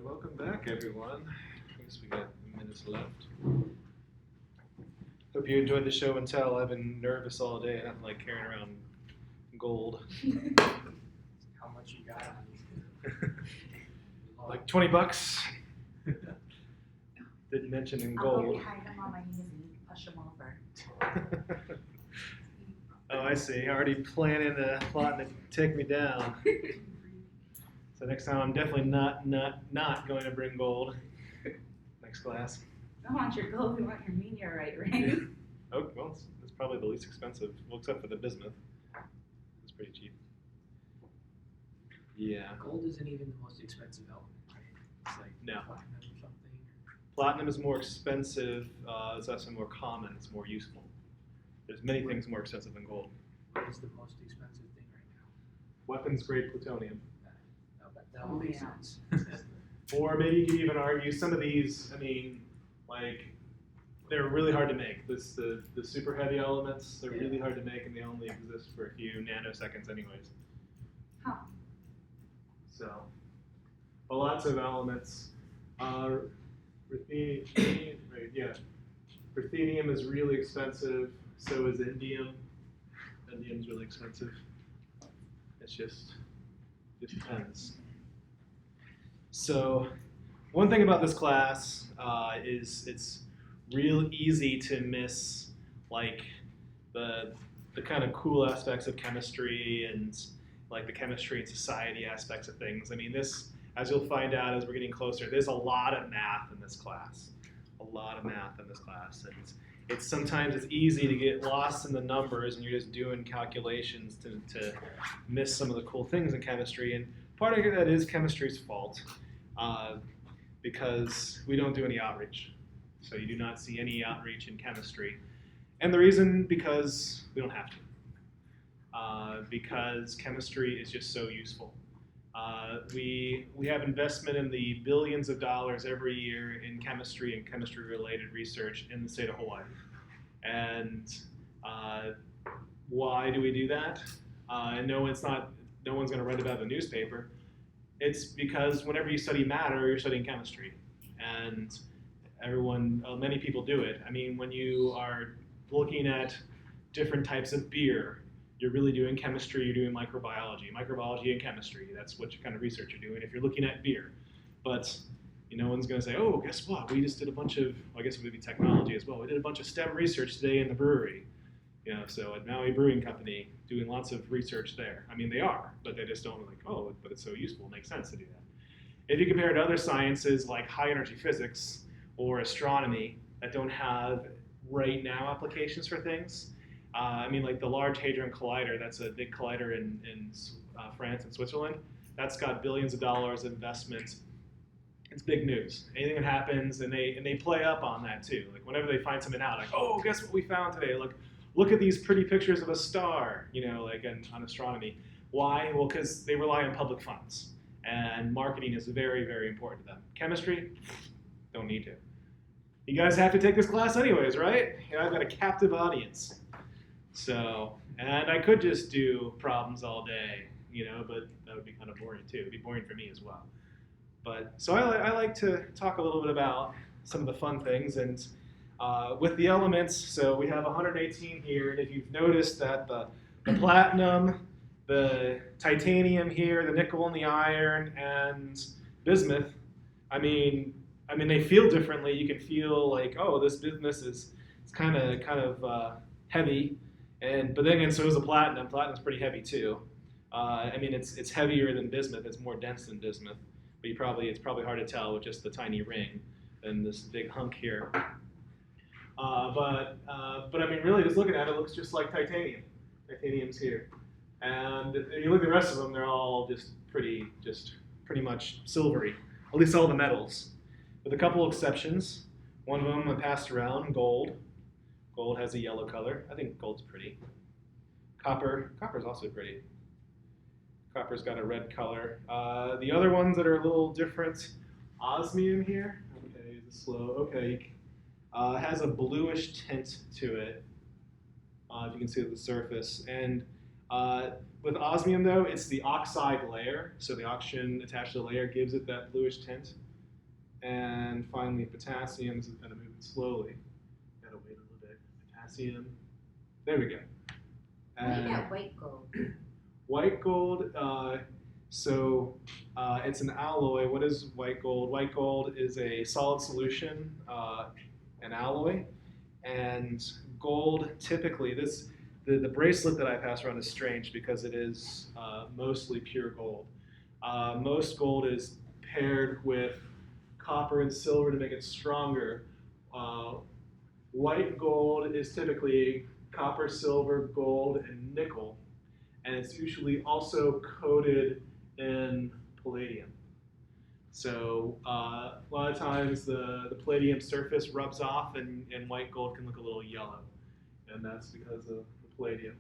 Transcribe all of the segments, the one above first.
Welcome back, everyone. I guess we got minutes left. Hope you enjoyed the show and tell. I've been nervous all day and I'm like carrying around gold. How much you got on you? Like $20. Didn't mention in I'll go gold. behind him on my knees and push him over. Oh, I see. Already plotting to take me down. So next time I'm definitely not going to bring gold. Next class. I want your gold, we want your meteorite ring. Oh, well, it's probably the least expensive, well, except for the bismuth. It's pretty cheap. Yeah. Gold isn't even the most expensive element, right? It's like No. platinum or something. Platinum is more expensive. It's also more common. It's more useful. There's many things more expensive than gold. What is the most expensive thing right now? Weapons grade plutonium. That would make Yeah. sense. Or maybe you could even argue some of these, I mean, like, they're really hard to make. The super heavy elements, they're really hard to make and they only exist for a few nanoseconds anyways. Huh. So, but lots of elements. Ruthenium, right, yeah. Ruthenium is really expensive, so is indium. Indium's really expensive. It's just depends. So, one thing about this class is it's real easy to miss like the kind of cool aspects of chemistry and like the chemistry and society aspects of things. I mean, this, as you'll find out as we're getting closer, there's a lot of math in this class. A lot of math in this class. And it's sometimes it's easy to get lost in the numbers and you're just doing calculations to miss some of the cool things in chemistry. And part of that is chemistry's fault because we don't do any outreach. So you do not see any outreach in chemistry. And the reason, because we don't have to. Because chemistry is just so useful. We have investment in the billions of dollars every year in chemistry and chemistry-related research in the state of Hawaii. And why do we do that? And no one's going to write about it in the newspaper. It's because whenever you study matter, you're studying chemistry, and many people do it. I mean, when you are looking at different types of beer, you're really doing chemistry, you're doing microbiology and chemistry. That's what kind of research you're doing if you're looking at beer. But no one's going to say, oh, guess what? We just did a bunch of, well, I guess it would be technology as well. We did a bunch of STEM research today in the brewery. So at Maui Brewing Company, doing lots of research there. I mean, they are, but they just don't like, oh, but it's so useful. It makes sense to do that. If you compare it to other sciences like high energy physics or astronomy that don't have right now applications for things, I mean, like the Large Hadron Collider, that's a big collider in France and Switzerland. That's got billions of dollars of investment. It's big news. Anything that happens, and they play up on that too. Like whenever they find something out, like, oh, guess what we found today? Look at these pretty pictures of a star, like on astronomy. Why? Well, because they rely on public funds, and marketing is very, very important to them. Chemistry, don't need to. You guys have to take this class anyways, right? I've got a captive audience. So, and I could just do problems all day, but that would be kind of boring too. It'd be boring for me as well. But so I like to talk a little bit about some of the fun things and with the elements. So we have 118 here, and if you've noticed that the platinum, the titanium here, the nickel and the iron, and bismuth, I mean they feel differently. You can feel like, oh, this bismuth is kind of heavy. But then again, so is the platinum. Platinum's pretty heavy too. I mean, it's heavier than bismuth. It's more dense than bismuth. But it's probably hard to tell with just the tiny ring and this big hunk here. But I mean, really, just looking at it, it looks just like titanium. Titanium's here, and if you look at the rest of them, they're all just pretty much silvery. At least all the metals, with a couple exceptions. One of them I passed around, gold. Gold has a yellow color. I think gold's pretty. Copper's also pretty. Copper's got a red color. The other ones that are a little different, osmium here. Okay, it's slow. Okay, has a bluish tint to it. If you can see at the surface. And with osmium though, it's the oxide layer. So the oxygen attached to the layer gives it that bluish tint. And finally, potassium. This is kind of moving slowly. Gotta wait a little bit. Potassium. There we go. How do you And get white gold? white gold, it's an alloy. What is white gold? White gold is a solid solution, an alloy. And gold, typically, the bracelet that I pass around is strange because it is mostly pure gold. Most gold is paired with copper and silver to make it stronger. White gold is typically copper, silver, gold, and nickel, and it's usually also coated in palladium. So a lot of times the palladium surface rubs off and white gold can look a little yellow, and that's because of the palladium.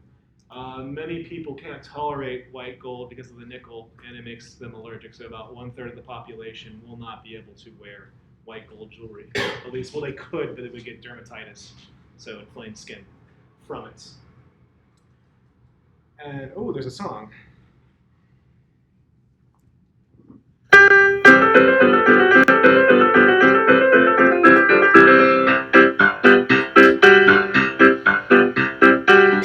Many people can't tolerate white gold because of the nickel, and it makes them allergic. So about 1/3 of the population will not be able to wear white gold jewelry. At least, well, they could, but they would get dermatitis, so inflamed skin from it. And oh, there's a song.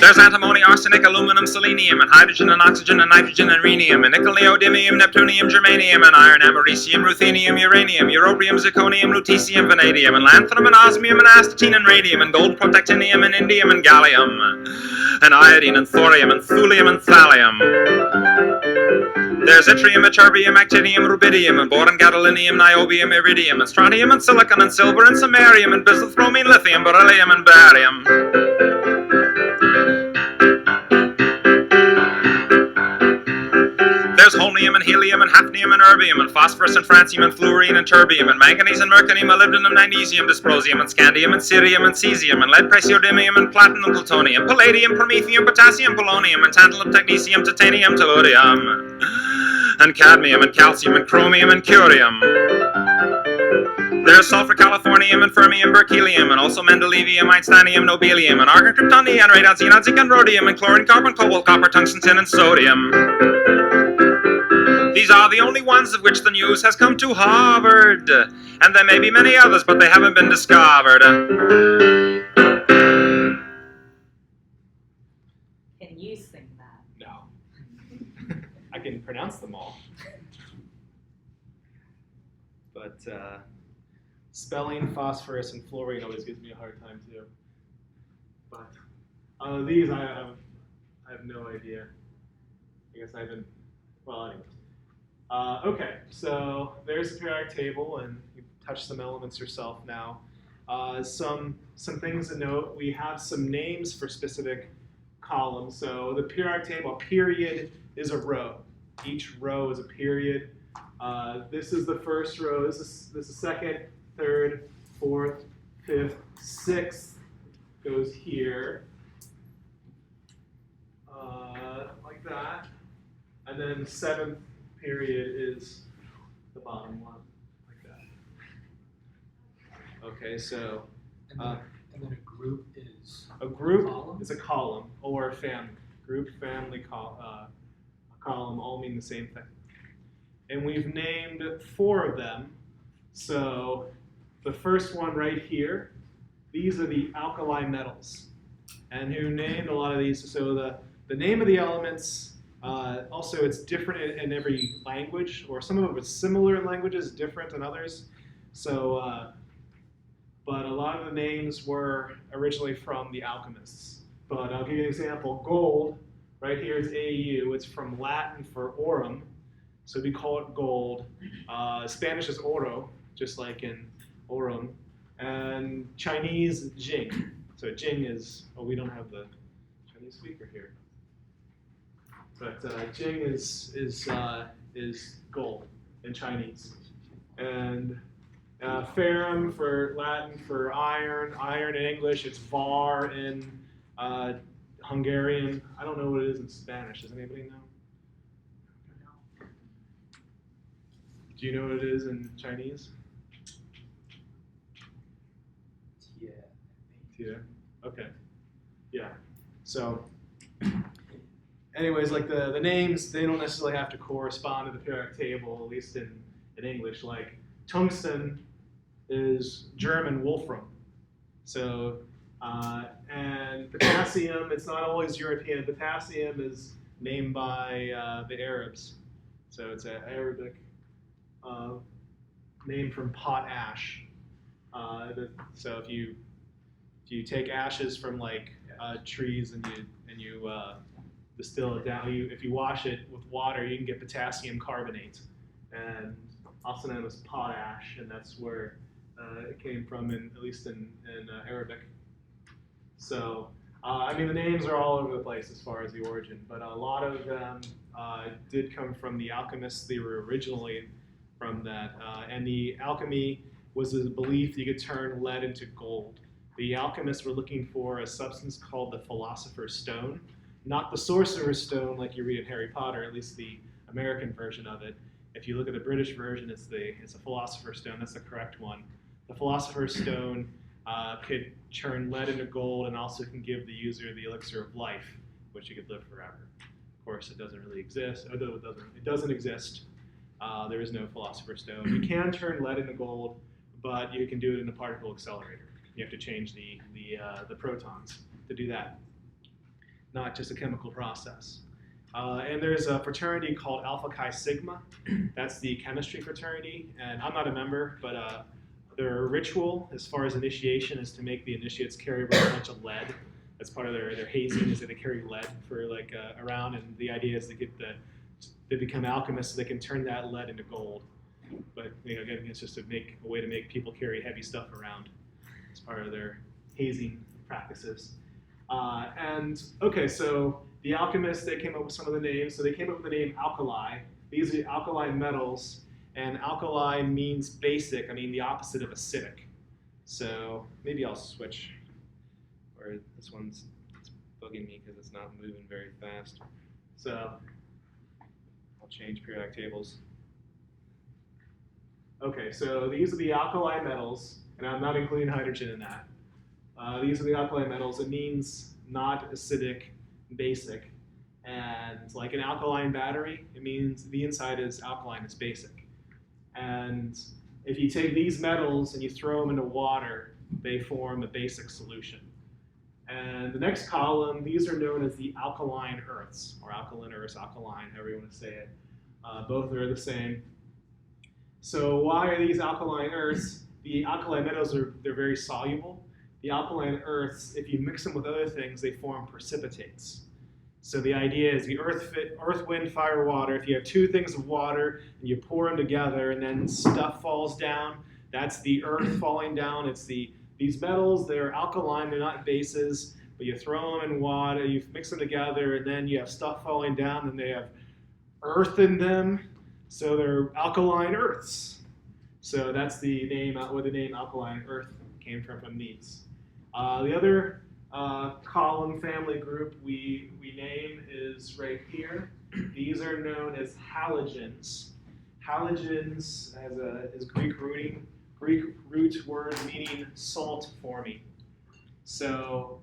There's antimony, arsenic, aluminum, selenium, and hydrogen and oxygen and nitrogen and rhenium, and nickel, neodymium, neptunium, germanium, and iron, americium, ruthenium, uranium, europium, zirconium, lutetium, vanadium, and lanthanum, and osmium, and astatine, and radium, and gold, protactinium, and indium, and gallium, and iodine, and thorium, and thulium, and thallium. There's yttrium, ytterbium, actinium, rubidium, and boron, gadolinium, niobium, iridium, and strontium, and silicon, and silver, and samarium, and bismuth, bromine, lithium, beryllium, and barium. There's holmium and helium and hafnium and erbium and phosphorus and francium and fluorine and terbium and manganese and mercurium, molybdenum, magnesium, dysprosium and scandium and cerium and cesium and lead, praseodymium and platinum, plutonium, palladium, promethium, potassium, polonium and tantalum, technetium, titanium, tellurium and cadmium and calcium and chromium and curium. There's sulfur, californium, and fermium, berkelium, and also mendelevium, einsteinium, nobelium, and argon, krypton, neon, radon, xenon, zinc, and rhodium, and chlorine, carbon, cobalt, copper, tungsten, tin, and sodium. These are the only ones of which the news has come to Harvard, and there may be many others, but they haven't been discovered. Can you sing that? No. I can pronounce them all. But spelling phosphorus and fluorine always gives me a hard time too. But these I have no idea. I guess I haven't. Well, anyways. Okay, so there's the periodic table, and you touch some elements yourself now. Some things to note. We have some names for specific columns. So the periodic table, a period is a row. Each row is a period. This is the first row. This is second, third, fourth, fifth, sixth goes here, like that. And then seventh period is the bottom one, like that. Okay, so And then a group is a group column? is a column or a family. Group, family, column all mean the same thing. And we've named 4 of them. So the first one right here, these are the alkali metals. And who named a lot of these? So the name of the elements, also it's different in every language, or some of it was similar in languages, different in others. So, but a lot of the names were originally from the alchemists. But I'll give you an example. Gold, right here is AU. It's from Latin for aurum. So we call it gold. Spanish is oro, just like in aurum. And Chinese, jing. So jing is, oh, we don't have the Chinese speaker here. But jing is gold in Chinese. And ferrum for Latin for iron. Iron in English, it's var in Hungarian. I don't know what it is in Spanish. Does anybody know? Do you know what it is in Chinese? Yeah. Okay. Yeah. So, anyways, like the names, they don't necessarily have to correspond to the periodic table, at least in English. Like tungsten is German wolfram. So, and potassium, it's not always European. Potassium is named by the Arabs. So it's an Arabic name from potash. So if you take ashes from like trees and you distill it down, if you wash it with water, you can get potassium carbonate, and also known as potash, and that's where it came from, at least in Arabic. So, I mean, the names are all over the place as far as the origin, but a lot of them did come from the alchemists. They were originally from that, and the alchemy was the belief that you could turn lead into gold. The alchemists were looking for a substance called the Philosopher's Stone, not the Sorcerer's Stone like you read in Harry Potter, at least the American version of it. If you look at the British version, it's a Philosopher's Stone. That's the correct one. The Philosopher's Stone could turn lead into gold and also can give the user the elixir of life, which you could live forever. Of course, it doesn't really exist. Although it doesn't exist. There is no Philosopher's Stone. You can turn lead into gold, but you can do it in a particle accelerator. You have to change the protons to do that, not just a chemical process. And there's a fraternity called Alpha Chi Sigma. That's the chemistry fraternity, and I'm not a member, but their ritual, as far as initiation, is to make the initiates carry around a bunch of lead. That's part of their hazing, is that they carry lead for around, and the idea is they become alchemists so they can turn that lead into gold. But again, it's just a way to make people carry heavy stuff around. It's part of their hazing practices. And okay, so the alchemists, they came up with some of the names. So they came up with the name alkali. These are alkali metals, and alkali means basic. I mean the opposite of acidic. So maybe I'll switch, or this one's it's bugging me because it's not moving very fast. So I'll change periodic tables. Okay, so these are the alkali metals, and I'm not including hydrogen in that. These are the alkali metals. It means not acidic, basic. And like an alkaline battery, it means the inside is alkaline, it's basic. And if you take these metals and you throw them into water, they form a basic solution. And the next column, these are known as the alkaline earths, or alkaline earths, alkaline, however you want to say it. Both are the same. So why are these alkaline earths? The alkali metals they're very soluble. The alkaline earths, if you mix them with other things, they form precipitates. So the idea is the earth, wind, fire, water. If you have two things of water and you pour them together and then stuff falls down, that's the earth falling down. It's these metals, they're alkaline, they're not bases, but you throw them in water, you mix them together, and then you have stuff falling down, and they have earth in them. So they're alkaline earths. So that's the name, where the name alkaline earth came from these. The other column family group we name is right here. These are known as halogens. Halogens is Greek root word meaning salt forming. So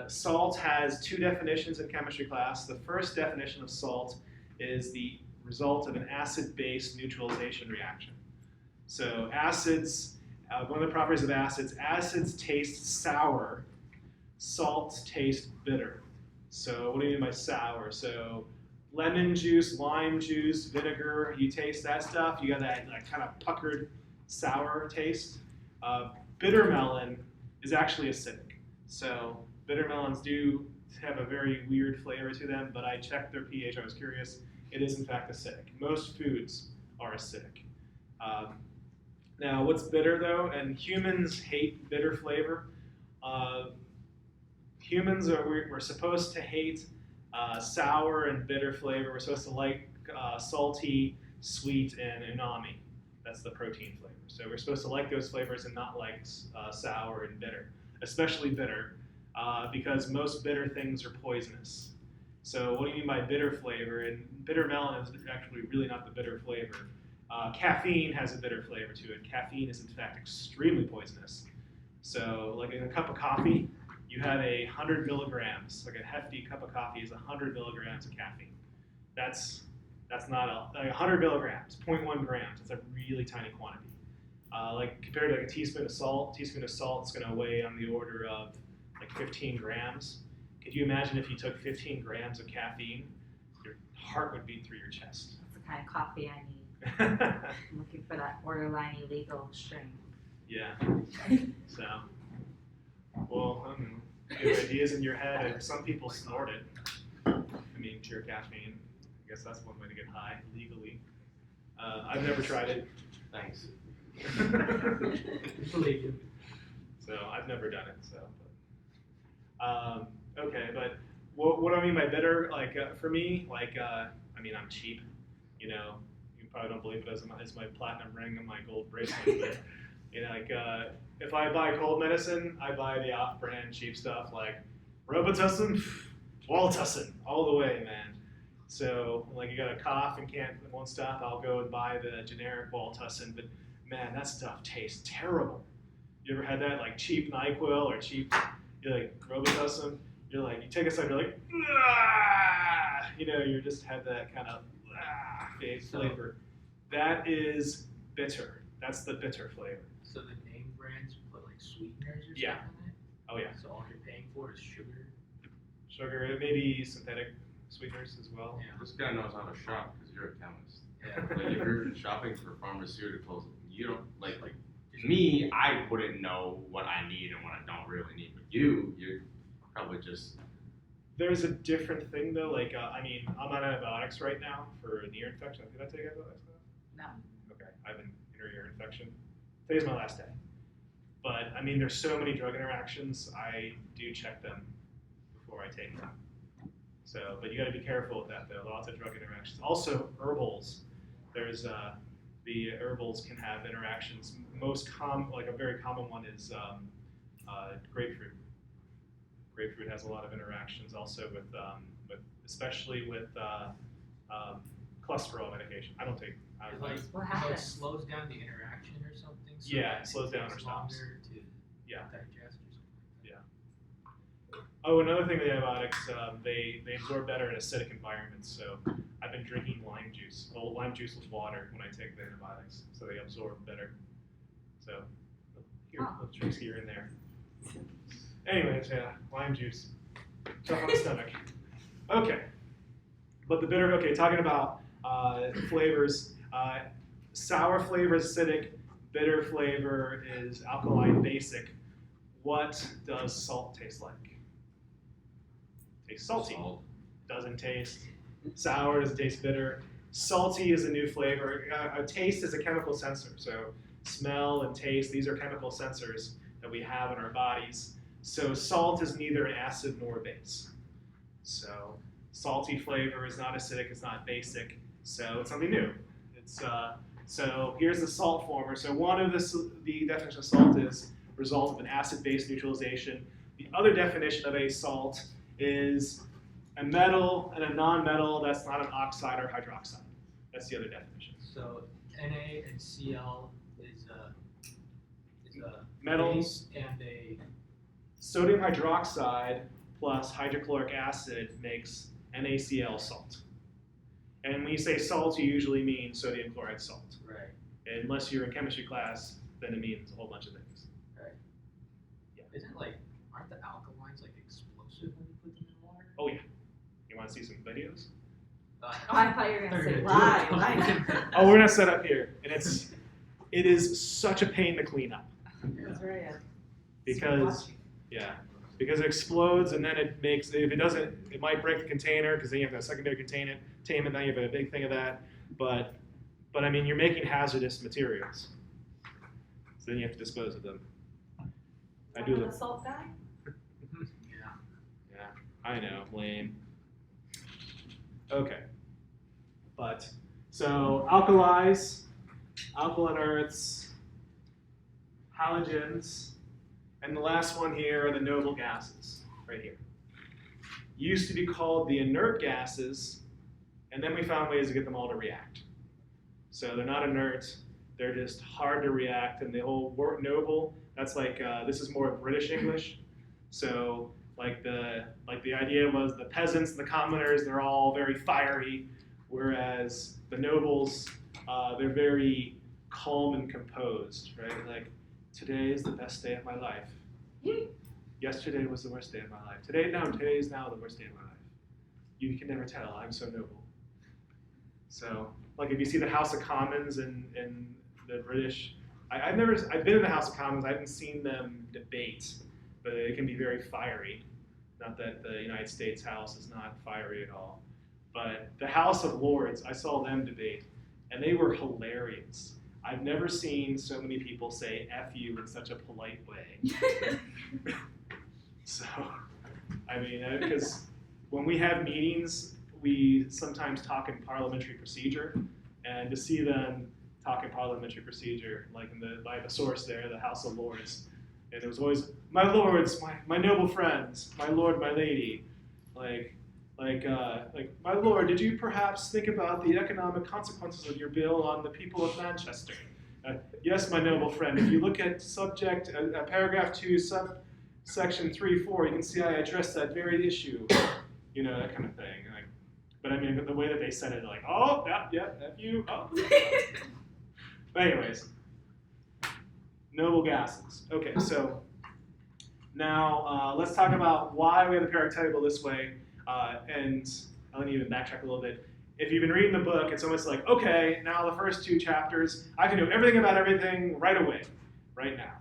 salt has two definitions in chemistry class. The first definition of salt is the result of an acid-base neutralization reaction. So acids, one of the properties of acids taste sour, salts taste bitter. So what do you mean by sour? So lemon juice, lime juice, vinegar, you taste that stuff, you got that kind of puckered sour taste. Bitter melon is actually acidic. So bitter melons do have a very weird flavor to them, but I checked their pH, I was curious. It is in fact acidic. Most foods are acidic. Now, what's bitter though? And humans hate bitter flavor. Humans we're supposed to hate sour and bitter flavor. We're supposed to like salty, sweet, and umami. That's the protein flavor. So we're supposed to like those flavors and not like sour and bitter, especially bitter, because most bitter things are poisonous. So what do you mean by bitter flavor? And bitter melon is actually really not the bitter flavor. Caffeine has a bitter flavor to it. Caffeine is in fact extremely poisonous. So like in a cup of coffee, you have 100 milligrams. Like a hefty cup of coffee is 100 milligrams of caffeine. That's not 100 milligrams, 0.1 grams. It's a really tiny quantity. Like compared to like a teaspoon of salt is going to weigh on the order of like 15 grams. Could you imagine if you took 15 grams of caffeine, your heart would beat through your chest. That's the kind of coffee I need. I'm looking for that borderline illegal strain. Yeah. So, well, I don't know. Good ideas in your head, and some people snort it. I mean, pure caffeine. I guess that's one way to get high legally. I've never tried it. Thanks. So I've never done it. So, okay, but what do I mean by bitter? Like for me, like I mean, I'm cheap. You know, you probably don't believe it as my platinum ring and my gold bracelet. But you know, like if I buy cold medicine, I buy the off-brand cheap stuff like Robitussin, Welltussin, all the way, man. So like you got a cough and won't stop, I'll go and buy the generic Welltussin. But man, that stuff tastes terrible. You ever had that like cheap NyQuil or cheap, you're like Robitussin? You're like, you take a second, you're like, ah! You know, you just have that kind of flavor. That is bitter. That's the bitter flavor. So the name brands put like sweeteners or Yeah. something in it? Oh yeah. So all you're paying for is sugar? Sugar, maybe synthetic sweeteners as well. Yeah. This guy knows how to shop because you're a chemist. Yeah. Like if you're shopping for pharmaceuticals, you don't like me. I wouldn't know what I need and what I don't really need. But you're probably just. There's a different thing though. Like I mean, I'm on antibiotics right now for an ear infection. Did I take antibiotics now? No. Okay, I have an inner ear infection. Today's my last day. But I mean, there's so many drug interactions. I do check them before I take them. So, but you got to be careful with that though. Lots of drug interactions. Also, herbals. There's the herbals can have interactions. Like a very common one is grapefruit. Grapefruit has a lot of interactions also with especially with cholesterol medication. I don't take. It like, What so it happens? slows down the interaction or something? So Yeah, that it slows down or takes stops. longer to Yeah. digest or something. Oh, another thing with antibiotics, they absorb better in acidic environments. So I've been drinking lime juice. Well, lime juice with water when I take the antibiotics, so they absorb better. So here, little tricks here and there. Anyways, yeah, lime juice. Tough on the stomach. Okay, but the bitter. Okay, talking about flavors. Sour flavor is acidic. Bitter flavor is alkaline basic. What does salt taste like? Tastes salty. Salt. Doesn't taste sour. Doesn't taste bitter. Salty is a new flavor. A taste is a chemical sensor. So smell and taste, these are chemical sensors that we have in our bodies. So salt is neither an acid nor a base. So salty flavor is not acidic. It's not basic. So it's something new. It's so here's the salt former. So one of the definition of salt is result of an acid-base neutralization. The other definition of a salt is a metal and a non-metal that's not an oxide or hydroxide. That's the other definition. So Na and Cl is a Metal. base and a Sodium hydroxide plus hydrochloric acid makes NaCl salt. And when you say salt, you usually mean sodium chloride salt. right. Unless you're in chemistry class, then it means a whole bunch of things. Isn't like aren't the alkalines like explosive when you put them in water? Oh yeah. You want to see some videos? Oh, I thought you were gonna say do it. live. Oh, we're gonna set up here, and it is such a pain to clean up That's right. because it explodes, and then it makes, if it doesn't, it might break the container because then you have to secondary containment. Now you have a big thing of that, but I mean you're making hazardous materials, so then you have to dispose of them. I do the the salt guy. Yeah. Yeah, I know, lame. Okay, but so alkalis, alkaline earths, halogens, and the last one here are the noble gases, right here. Used to be called the inert gases, and then we found ways to get them all to react. So they're not inert, they're just hard to react, and the whole word noble, that's like, this is more British English. So like the idea was the peasants and the commoners, they're all very fiery, whereas the nobles, they're very calm and composed, right? Like, today is the best day of my life. Yesterday was the worst day of my life. Today is now the worst day of my life. You can never tell. I'm so noble. So, like, if you see the House of Commons in the British, I've been in the House of Commons. I haven't seen them debate, but it can be very fiery. Not that the United States House is not fiery at all, but the House of Lords, I saw them debate, and they were hilarious. I've never seen so many people say "F you" in such a polite way. So, I mean, because when we have meetings, we sometimes talk in parliamentary procedure, and to see them talk in parliamentary procedure, like by the source there, the House of Lords, and it was always, "My lords, my noble friends, my lord, my lady," like, "My lord, did you perhaps think about the economic consequences of your bill on the people of Manchester?" "Yes, my noble friend. If you look at paragraph 2, section 3-4, you can see I addressed that very issue." You know, that kind of thing. Like, but I mean, the way that they said it, like, "Oh, yeah, F you, oh." But anyways, noble gases. Okay, so now let's talk about why we have the periodic table this way. And I'll need to backtrack a little bit. If you've been reading the book, it's almost like, okay, now the first 2 chapters, I can know everything about everything right away, right now.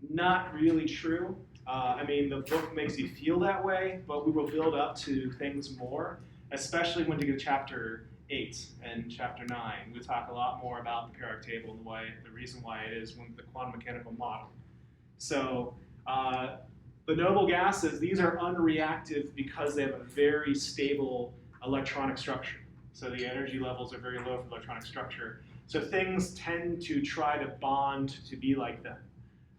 Not really true. I mean, the book makes you feel that way, but we will build up to things more, especially when you get to chapter 8 and chapter 9. We'll talk a lot more about the periodic table and the reason why it is the quantum mechanical model. So the noble gases, these are unreactive because they have a very stable electronic structure. So the energy levels are very low for electronic structure. So things tend to try to bond to be like them.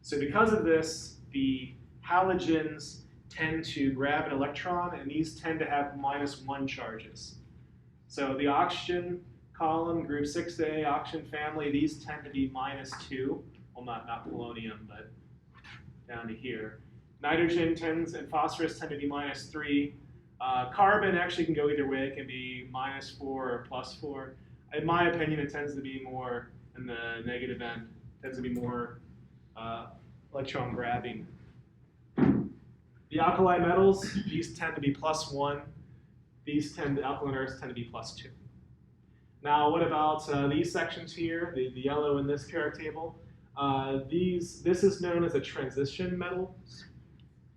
So because of this, the halogens tend to grab an electron, and these tend to have -1 charges. So the oxygen column, group 6A, oxygen family, these tend to be -2. Well, not polonium, but down to here. Nitrogen and phosphorus tend to be -3. Carbon actually can go either way. It can be -4 or +4. In my opinion, it tends to be more in the negative end. It tends to be more electron grabbing. The alkali metals, these tend to be +1. Alkaline earths tend to be +2. Now, what about these sections here, the yellow in this periodic table? This is known as a transition metal,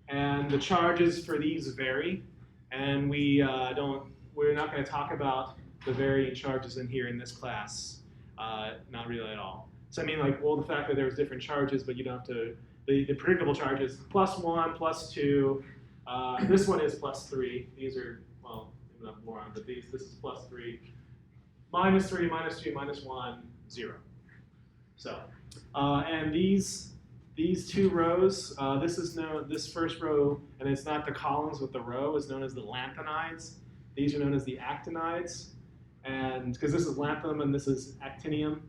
and the charges for these vary. And we're not going to talk about the varying charges in here in this class, not really at all. So I mean, like, well, the fact that there's different charges, but you don't have to. The predictable charges, +1, +2. This one is +3. These are, well, maybe not boron, but this is +3. -3, -2, -1, 0. So, and these 2 rows, this first row, and it's not the columns with the row, is known as the lanthanides. These are known as the actinides, and because this is lanthanum and this is actinium,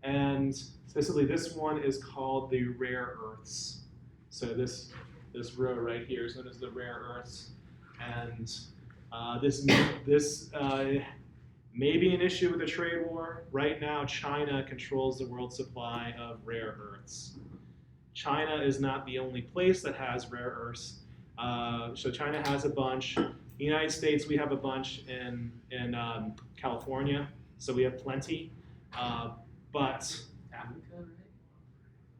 and specifically this one is called the rare earths. So this row right here is known as the rare earths, and this may be an issue with the trade war. Right now, China controls the world supply of rare earths. China is not the only place that has rare earths. So China has a bunch. The United States, we have a bunch in California, so we have plenty. But Africa, right?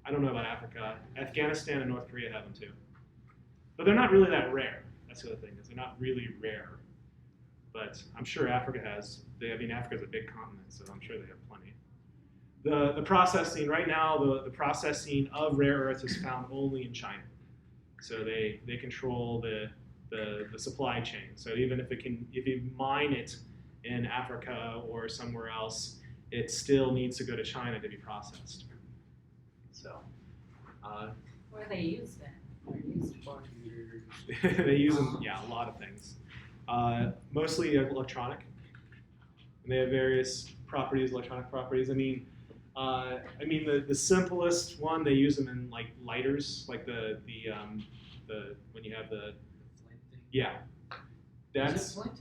I don't know about Africa. Afghanistan and North Korea have them too. But they're not really that rare. That's the other thing, is they're not really rare. But I'm sure Africa has. Africa's a big continent, so I'm sure they have plenty. The processing, right now, the processing of rare earths is found only in China. So they control the supply chain. So even if you mine it in Africa or somewhere else, it still needs to go to China to be processed. So What are they used in? What are used for? they use them, yeah, a lot of things. Mostly electronic. And they have various properties, electronic properties. I mean, the simplest one, they use them in like lighters, like the when you have the Flint thing. yeah. That's Is it flint?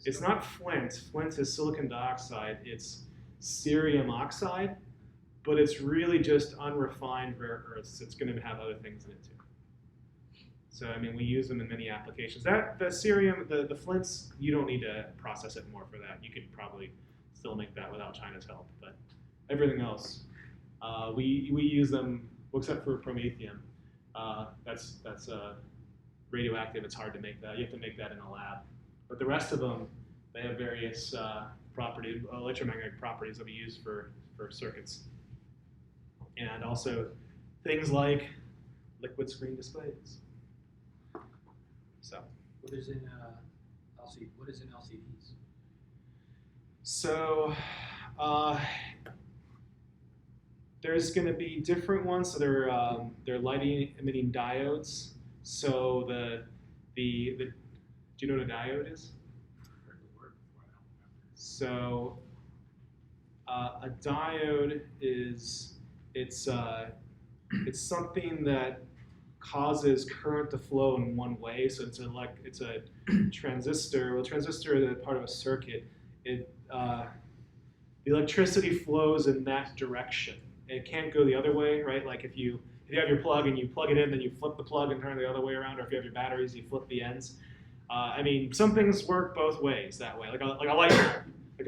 it's not flint. Flint is silicon dioxide. It's cerium oxide. but it's really just unrefined rare earths. It's going to have other things in it too. So I mean, we use them in many applications. The cerium, the flints, you don't need to process it more for that. You could probably still make that without China's help. But everything else, we use them, well, except for promethium. That's radioactive. It's hard to make that. You have to make that in a lab. But the rest of them, they have various properties, electromagnetic properties that we use for circuits, and also things like liquid screen displays. So. What is in What is in LCDs? So there's going to be different ones. So they're lighting emitting diodes. So do you know what a diode is? Heard the word before, I don't remember. So a diode is it's something that causes current to flow in one way. So it's a transistor. Well, a transistor is a part of a circuit. The electricity flows in that direction. It can't go the other way, right? Like if you have your plug and you plug it in, then you flip the plug and turn it the other way around, or if you have your batteries, you flip the ends. I mean, some things work both ways that way, like a light bulb, like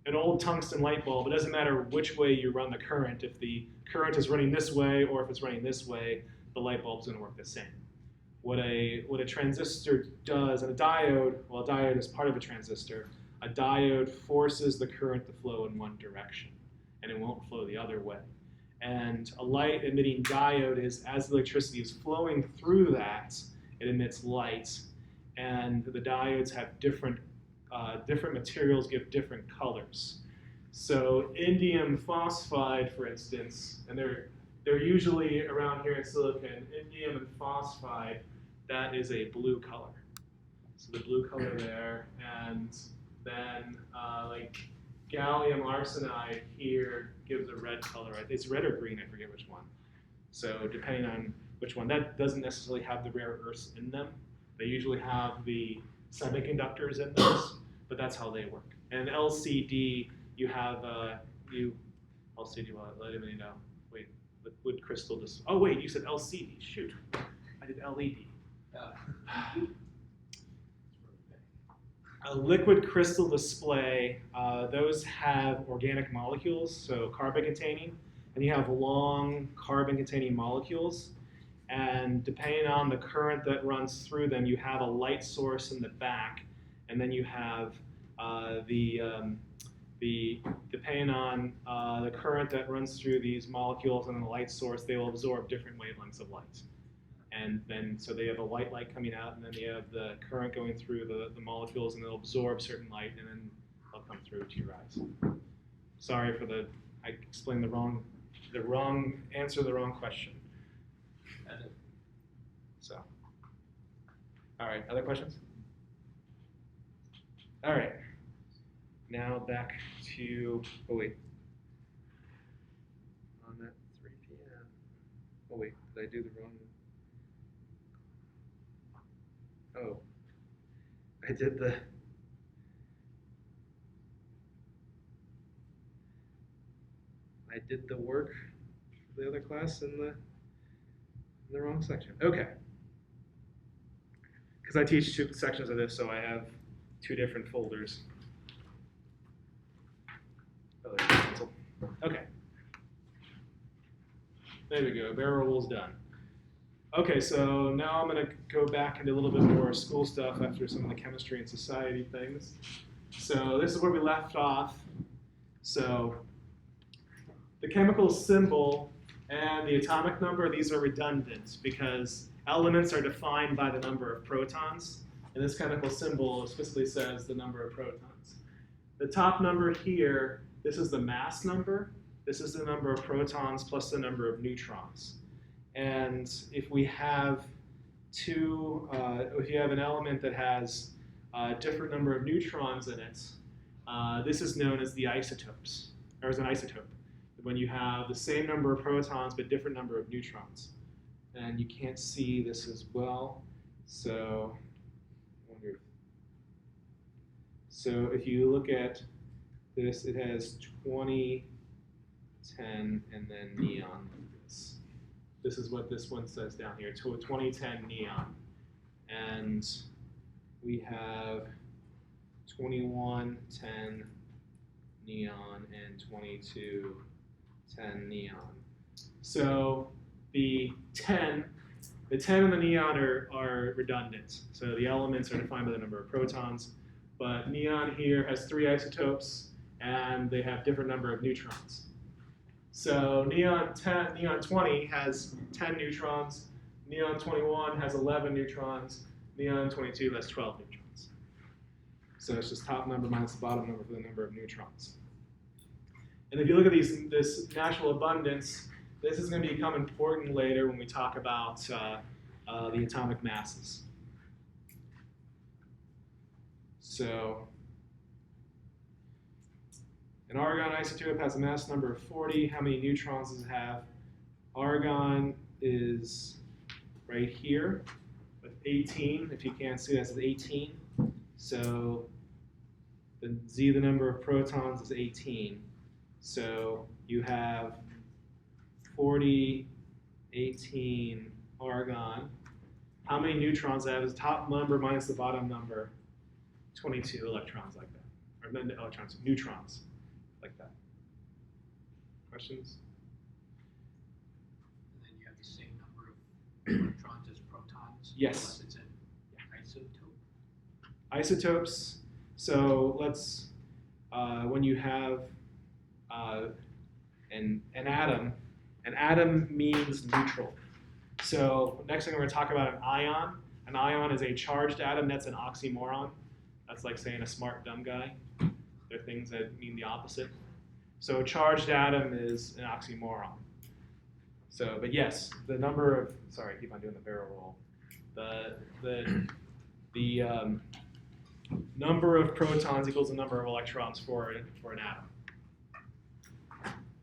an old tungsten light bulb. It doesn't matter which way you run the current. If the current is running this way or if it's running this way, the light bulb's going to work the same. What a transistor does, and a diode, well, a diode is part of a transistor. A diode forces the current to flow in one direction, and it won't flow the other way. And a light-emitting diode is, as the electricity is flowing through that, it emits light, and the diodes have different materials give different colors. So indium phosphide, for instance, and they're usually around here in silicon, indium and phosphide, that is a blue color. So the blue color there, and then like gallium arsenide here gives a red color. It's red or green, I forget which one. So depending on which one, that doesn't necessarily have the rare earths in them. They usually have the semiconductors in those, but that's how they work. And LCD, you have LCD. Well, let me know. Wait, liquid crystal display. Oh wait, you said LCD. Shoot, I did LED. A liquid crystal display. Those have organic molecules, so carbon-containing, and you have long carbon-containing molecules. And depending on the current that runs through them, you have a light source in the back, and then you have depending on the current that runs through these molecules and the light source, they will absorb different wavelengths of light. And then, so they have a white light coming out, and then you have the current going through the molecules, and they'll absorb certain light, and then they'll come through to your eyes. Sorry for I explained the wrong answer, the wrong question. So, all right, other questions? All right, now back to, oh wait, on that 3 p.m. Oh wait, did I do the wrong? Oh, I did the work for the other class in the wrong section. Okay. Because I teach 2 sections of this, so I have 2 different folders. Oh, there's a pencil. Okay. There we go. Barrel roll's done. Okay, so now I'm going to go back into a little bit more school stuff after some of the chemistry and society things. So this is where we left off. So the chemical symbol and the atomic number, these are redundant because elements are defined by the number of protons. And this chemical symbol explicitly says the number of protons. The top number here, this is the mass number. This is the number of protons plus the number of neutrons. And if we have if you have an element that has a different number of neutrons in it, this is known as the isotopes, or as an isotope. When you have the same number of protons but different number of neutrons. And you can't see this as well, so I wonder. So if you look at this, it has 20 10, and then neon. This is what this one says down here, 2010 neon. And we have 2110 neon and 2210 neon. So the 10 and the neon are redundant. So the elements are defined by the number of protons. But neon here has 3 isotopes, and they have different number of neutrons. So neon 20 has 10 neutrons, neon 21 has 11 neutrons, neon 22 has 12 neutrons. So it's just top number minus the bottom number for the number of neutrons. And if you look at this natural abundance, this is going to become important later when we talk about the atomic masses. So an argon isotope has a mass number of 40. How many neutrons does it have? Argon is right here with 18. If you can't see, that's 18. So the number of protons is 18. So you have 40, 18 argon. How many neutrons does it have? Is the top number minus the bottom number? 22 electrons like that. Or not electrons, neutrons like that. Questions? And then you have the same number of electrons as protons. Yes. Unless it's an isotope. Isotopes. So let's, when you have an atom means neutral. So next thing we're going to talk about an ion. An ion is a charged atom. That's an oxymoron. That's like saying a smart, dumb guy. They're things that mean the opposite. So a charged atom is an oxymoron. So, but yes, the number of, sorry, I keep on doing the barrel roll. The number of protons equals the number of electrons for an atom.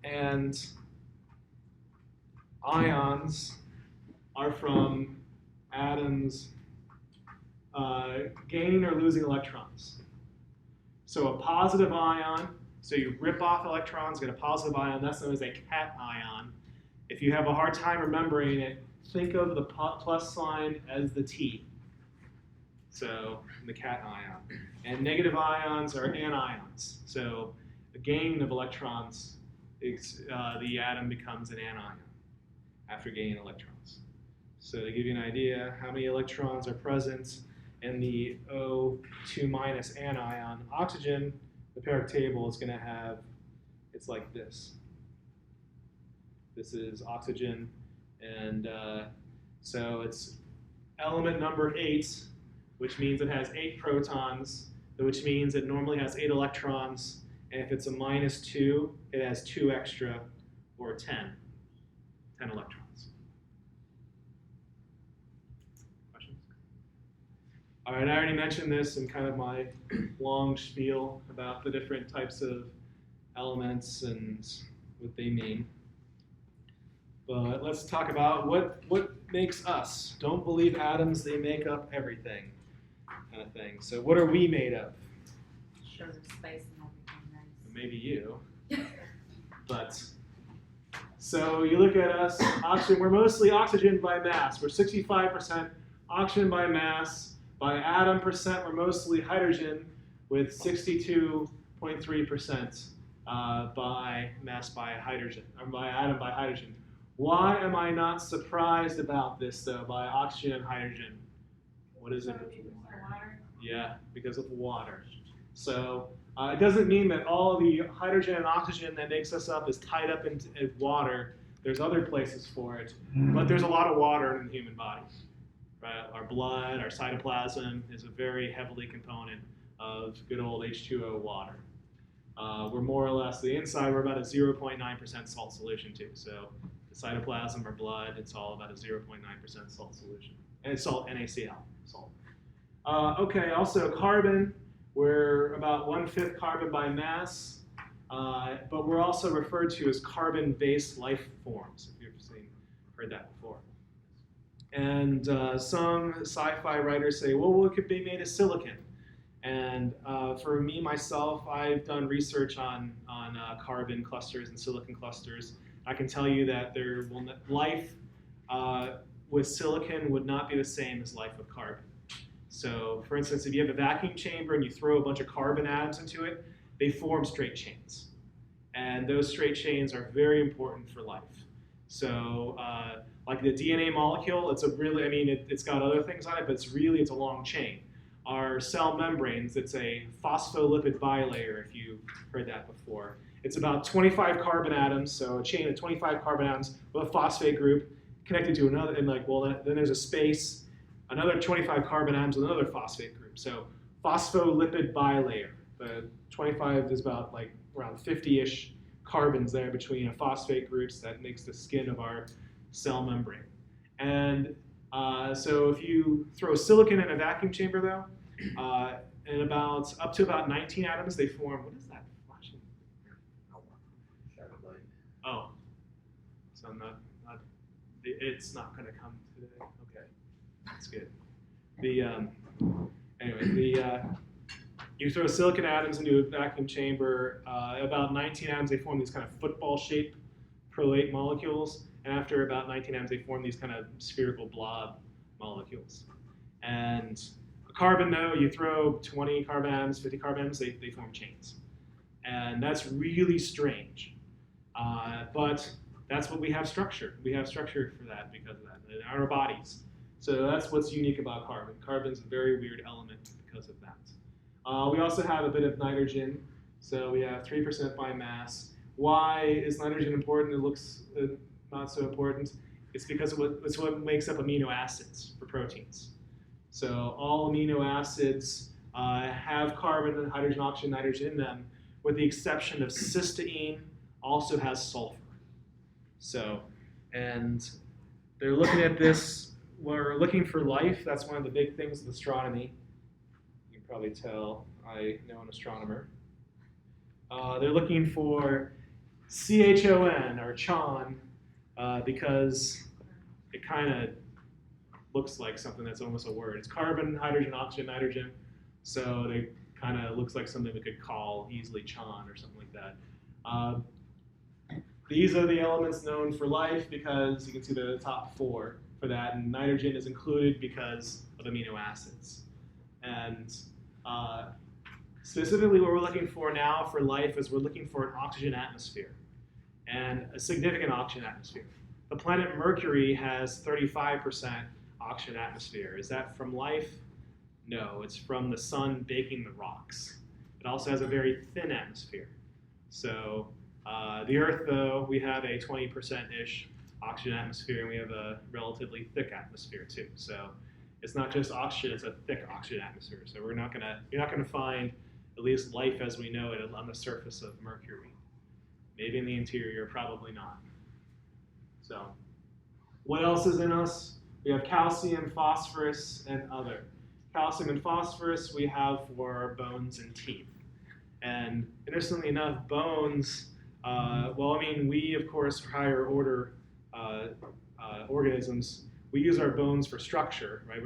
And ions are from atoms gaining or losing electrons. So a positive ion, so you rip off electrons, get a positive ion, that's known as a cation. If you have a hard time remembering it, think of the plus sign as the T. So the cation. And negative ions are anions. So the gain of electrons, the atom becomes an anion after gaining electrons. So to give you an idea, how many electrons are present in the O2 minus anion, oxygen, the periodic table is going to have, it's like this. This is oxygen, and so it's element number 8, which means it has 8 protons, which means it normally has 8 electrons, and if it's a -2, it has 2 extra, or 10 electrons. All right, I already mentioned this in kind of my long spiel about the different types of elements and what they mean. But let's talk about what makes us. Don't believe atoms, they make up everything, kind of thing. So what are we made of? Sugar, spice, and everything nice. Maybe you. But, so you look at us, oxygen, we're mostly oxygen by mass. We're 65% oxygen by mass. By atom percent, we're mostly hydrogen with 62.3% by mass by hydrogen, or by atom by hydrogen. Why am I not surprised about this though, by oxygen and hydrogen? What is it? Water. Yeah, because of water. So it doesn't mean that all the hydrogen and oxygen that makes us up is tied up in water. There's other places for it, but there's a lot of water in the human body. Right? Our blood, our cytoplasm is a very heavily component of good old H2O water. We're more or less, the inside, we're about a 0.9% salt solution too. So the cytoplasm, our blood, it's all about a 0.9% salt solution. And it's salt, NaCl, salt. Okay, also carbon, we're about 1/5 carbon by mass, but we're also referred to as carbon-based life forms, if you've heard that before. And some sci-fi writers say, well, it could be made of silicon. And for me, myself, I've done research on carbon clusters and silicon clusters. I can tell you that life with silicon would not be the same as life with carbon. So for instance, if you have a vacuum chamber and you throw a bunch of carbon atoms into it, they form straight chains. And those straight chains are very important for life. So like the DNA molecule, it's got other things on it, but it's a long chain. Our cell membranes, it's a phospholipid bilayer, if you've heard that before. It's about 25 carbon atoms, so a chain of 25 carbon atoms with a phosphate group connected to another, and then there's a space, another 25 carbon atoms with another phosphate group. So phospholipid bilayer. The 25 is about around 50-ish carbons there between a phosphate groups that makes the skin of our cell membrane. And so if you throw silicon in a vacuum chamber though, and up to about 19 atoms, they form, what is that flashing? Oh, so it's not gonna come today, okay, that's good. You throw silicon atoms into a vacuum chamber, about 19 atoms, they form these kind of football-shaped prolate molecules, and after about 19 atoms, they form these kind of spherical blob molecules. And carbon, though, you throw 20 carbon atoms, 50 carbon atoms, they form chains. And that's really strange. But that's what we have structure. We have structure for that because of that in our bodies. So that's what's unique about carbon. Carbon's a very weird element because of that. We also have a bit of nitrogen. So we have 3% by mass. Why is nitrogen important? It looks not so important. It's because it's what makes up amino acids for proteins. So all amino acids have carbon and hydrogen, oxygen, nitrogen in them, with the exception of cysteine, also has sulfur. So, and they're looking at this, we're looking for life. That's one of the big things with astronomy. You can probably tell I know an astronomer. They're looking for CHON or CHON because it kind of looks like something that's almost a word. It's carbon, hydrogen, oxygen, nitrogen. So it kind of looks like something we could call easily CHON or something like that. These are the elements known for life because you can see the top four for that, and nitrogen is included because of amino acids. And specifically what we're looking for now for life is we're looking for an oxygen atmosphere, and a significant oxygen atmosphere. The planet Mercury has 35% oxygen atmosphere. Is that from life? No, it's from the sun baking the rocks. It also has a very thin atmosphere. So the Earth, though, we have a 20%-ish oxygen atmosphere, and we have a relatively thick atmosphere too. So it's not just oxygen; it's a thick oxygen atmosphere. So you're not gonna find at least life as we know it on the surface of Mercury. Maybe in the interior, probably not. So what else is in us? We have calcium, phosphorus, and other. Calcium and phosphorus we have for our bones and teeth. And interestingly enough, bones, we, of course, are higher order organisms. We use our bones for structure, right?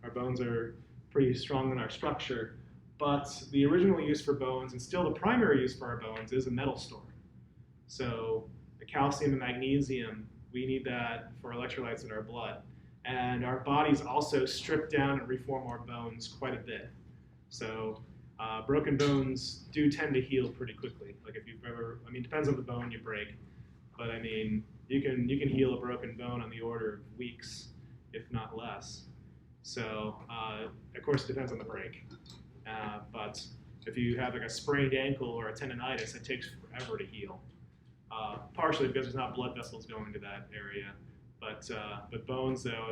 Our bones are pretty strong in our structure. But the original use for bones, and still the primary use for our bones, is a metal store. So the calcium and magnesium, we need that for electrolytes in our blood. And our bodies also strip down and reform our bones quite a bit. So broken bones do tend to heal pretty quickly. Like if you've ever, it depends on the bone you break, but you can heal a broken bone on the order of weeks, if not less. So of course it depends on the break. But if you have like a sprained ankle or a tendonitis, it takes forever to heal. Partially because there's not blood vessels going to that area. But bones, though,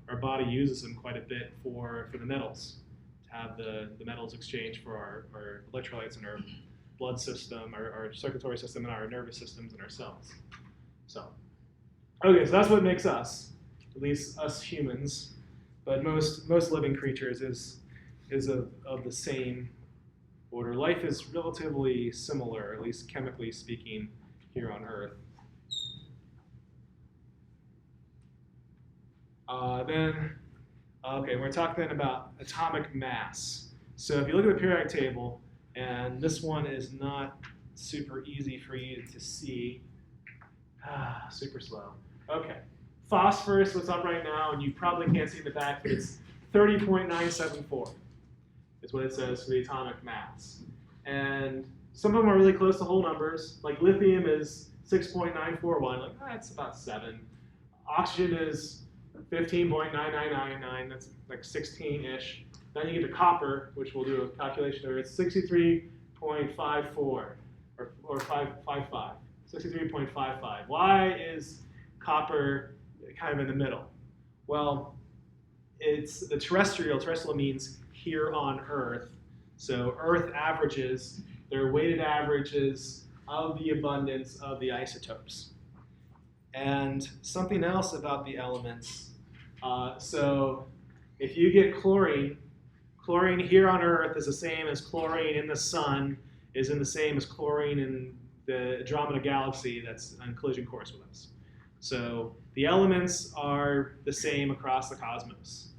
our body uses them quite a bit for the metals, to have the metals exchange for our electrolytes in our blood system, our circulatory system, and our nervous systems and our cells. So that's what makes us, at least us humans. But most living creatures is of the same order. Life is relatively similar, at least chemically speaking, here on Earth. Then Okay, we're talking then about atomic mass. So if you look at the periodic table, and this one is not super easy for you to see. Super slow. Okay. Phosphorus, what's up right now, and you probably can't see the back, but it's 30.974 is what it says for the atomic mass. And some of them are really close to whole numbers. Like lithium is 6.941, like that's about 7. Oxygen is 15.9999, that's like 16-ish. Then you get to copper, which we'll do a calculation of. It's 63.54 or 555. 63.55. Why is copper kind of in the middle? Well, it's the terrestrial. Terrestrial means here on Earth. So Earth averages, their weighted averages of the abundance of the isotopes. And something else about the elements. So if you get chlorine, chlorine here on Earth is the same as chlorine in the sun, is the same as chlorine in the Andromeda galaxy that's on collision course with us. So the elements are the same across the cosmos.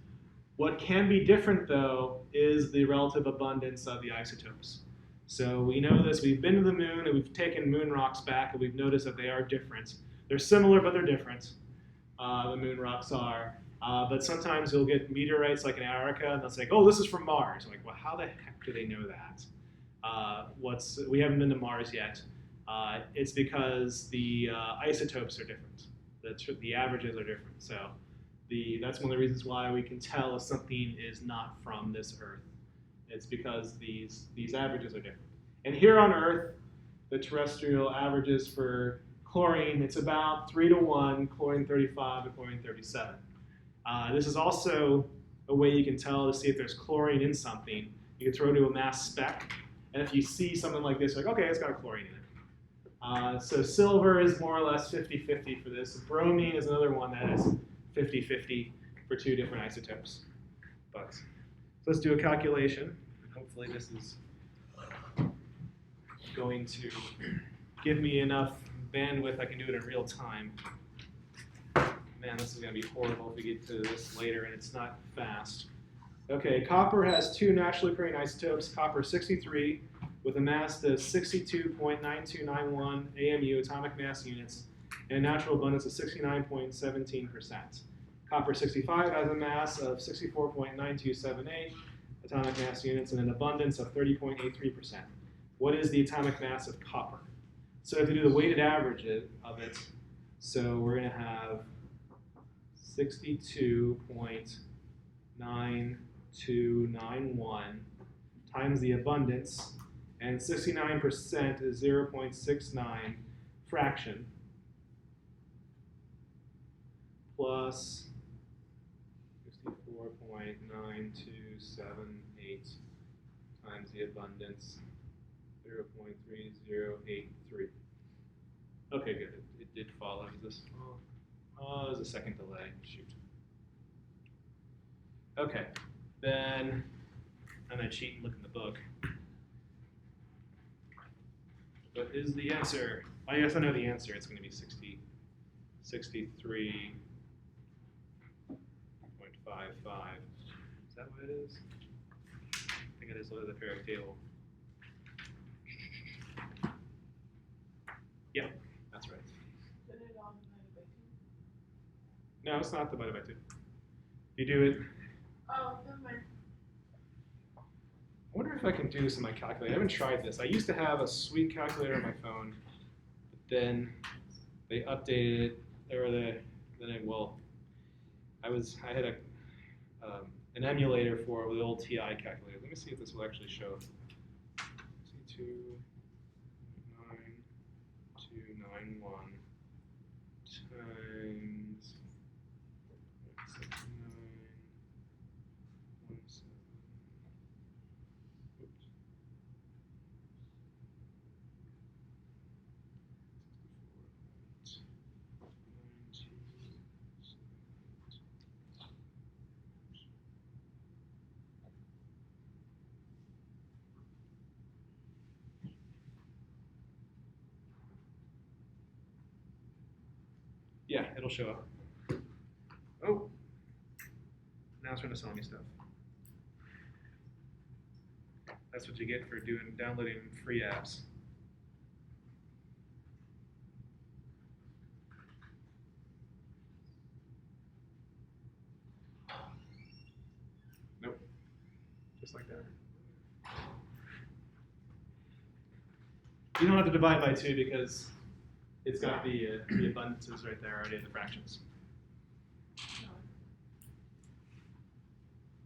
What can be different, though, is the relative abundance of the isotopes. So we know this. We've been to the moon, and we've taken moon rocks back, and we've noticed that they are different. They're similar, but they're different. The moon rocks are. But sometimes you'll get meteorites like in Antarctica, and they'll say, oh, this is from Mars. Like, well, how the heck do they know that? We haven't been to Mars yet. It's because the isotopes are different. The averages are different. So that's one of the reasons why we can tell if something is not from this Earth. It's because these averages are different. And here on Earth, the terrestrial averages for chlorine, it's about 3 to 1, chlorine 35 to chlorine 37. This is also a way you can tell to see if there's chlorine in something. You can throw it to a mass spec, and if you see something like this, you're like, okay, it's got a chlorine in it. So silver is more or less 50-50 for this. Bromine is another one that is 50-50 for 2 different isotopes. But so let's do a calculation. Hopefully this is going to give me enough bandwidth I can do it in real time. Man, this is going to be horrible if we get to this later and it's not fast. Okay, copper has 2 naturally occurring isotopes. Copper 63 with a mass of 62.9291 AMU, atomic mass units, and a natural abundance of 69.17%. Copper 65 has a mass of 64.9278 atomic mass units and an abundance of 30.83%. What is the atomic mass of copper? So if you do the weighted average of it, so we're going to have 62.9291 times the abundance, and 69% is 0.69 fraction, plus 64.9278 times the abundance, 0.3083. Okay, good. It did follow. Is this? Oh, there's a second delay. Shoot. Okay, then I'm gonna cheat and look in the book. What is the answer? I guess I know the answer. It's going to be 63.55. Is that what it is? I think it is. Look at the periodic table. Yeah, that's right. Put it on divided by 2. No, it's not divided by 2. If you do it, Oh, never mind. I wonder if I can do this in my calculator. I haven't tried this. I used to have a sweet calculator on my phone, but then they updated it, I had an emulator for the old TI calculator. Let me see if this will actually show. 29291 times 0.7917. Oops. 64.92. Yeah, it'll show up. Oh, now Now it's trying to sell me stuff. That's what you get for downloading free apps. Nope. Just like that. You don't have to divide by 2 because it's got the abundances right there already in the fractions.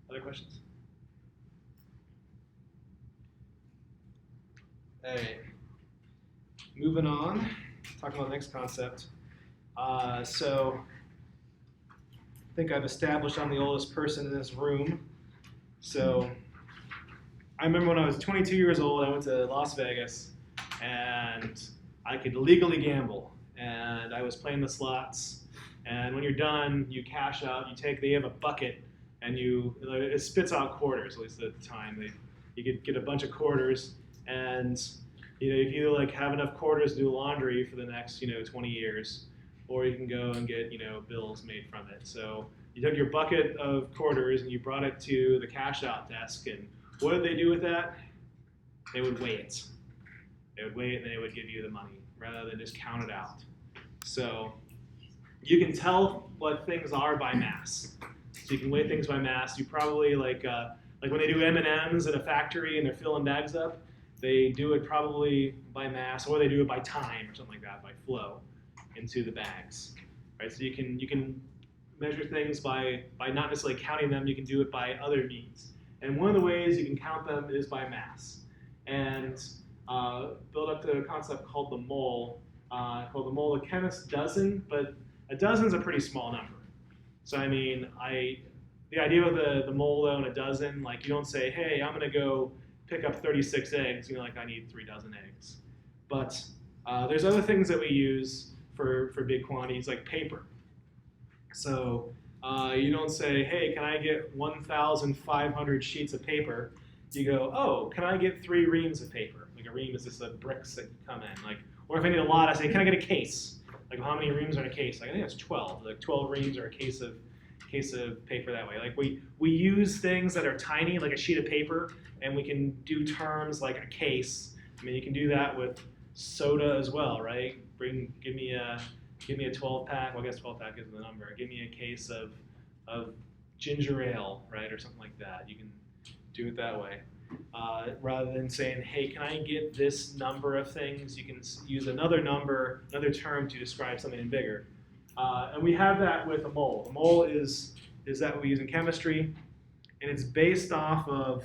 Other questions? All right. Moving on, talking about the next concept. So I think I've established I'm the oldest person in this room. So I remember when I was 22 years old, I went to Las Vegas and I could legally gamble. And I was playing the slots. And when you're done, you cash out. They have a bucket, and it spits out quarters. At least at the time, you could get a bunch of quarters, and if you like have enough quarters to do laundry for the next 20 years, or you can go and get bills made from it. So you took your bucket of quarters and you brought it to the cash out desk, and what did they do with that? They would weigh it. They would weigh it and they would give you the money rather than just count it out. So you can tell what things are by mass. So you can weigh things by mass. You probably like when they do M&Ms in a factory and they're filling bags up, they do it probably by mass, or they do it by time or something like that, by flow into the bags. Right? So you can measure things by not necessarily counting them. You can do it by other means. And one of the ways you can count them is by mass. And build up to a concept called the mole. The chemist's dozen, but a dozen's a pretty small number. So I mean, the idea of the mole though in a dozen, like you don't say, hey, I'm gonna go pick up 36 eggs. I need 3 dozen eggs. But there's other things that we use for big quantities, like paper. So you don't say, hey, can I get 1,500 sheets of paper? You go, oh, can I get 3 reams of paper? Like a ream is just the bricks that come in. Or if I need a lot, I say, can I get a case? Like how many reams are in a case? Like I think that's 12. Like 12 reams are a case of paper that way. Like we use things that are tiny, like a sheet of paper, and we can do terms like a case. I mean, you can do that with soda as well, right? Give me a 12 pack. Well, I guess 12 pack is the number. Give me a case of ginger ale, right, or something like that. You can do it that way. Rather than saying, hey, can I get this number of things? You can use another number, another term to describe something bigger. And we have that with a mole. A mole is that we use in chemistry, and it's based off of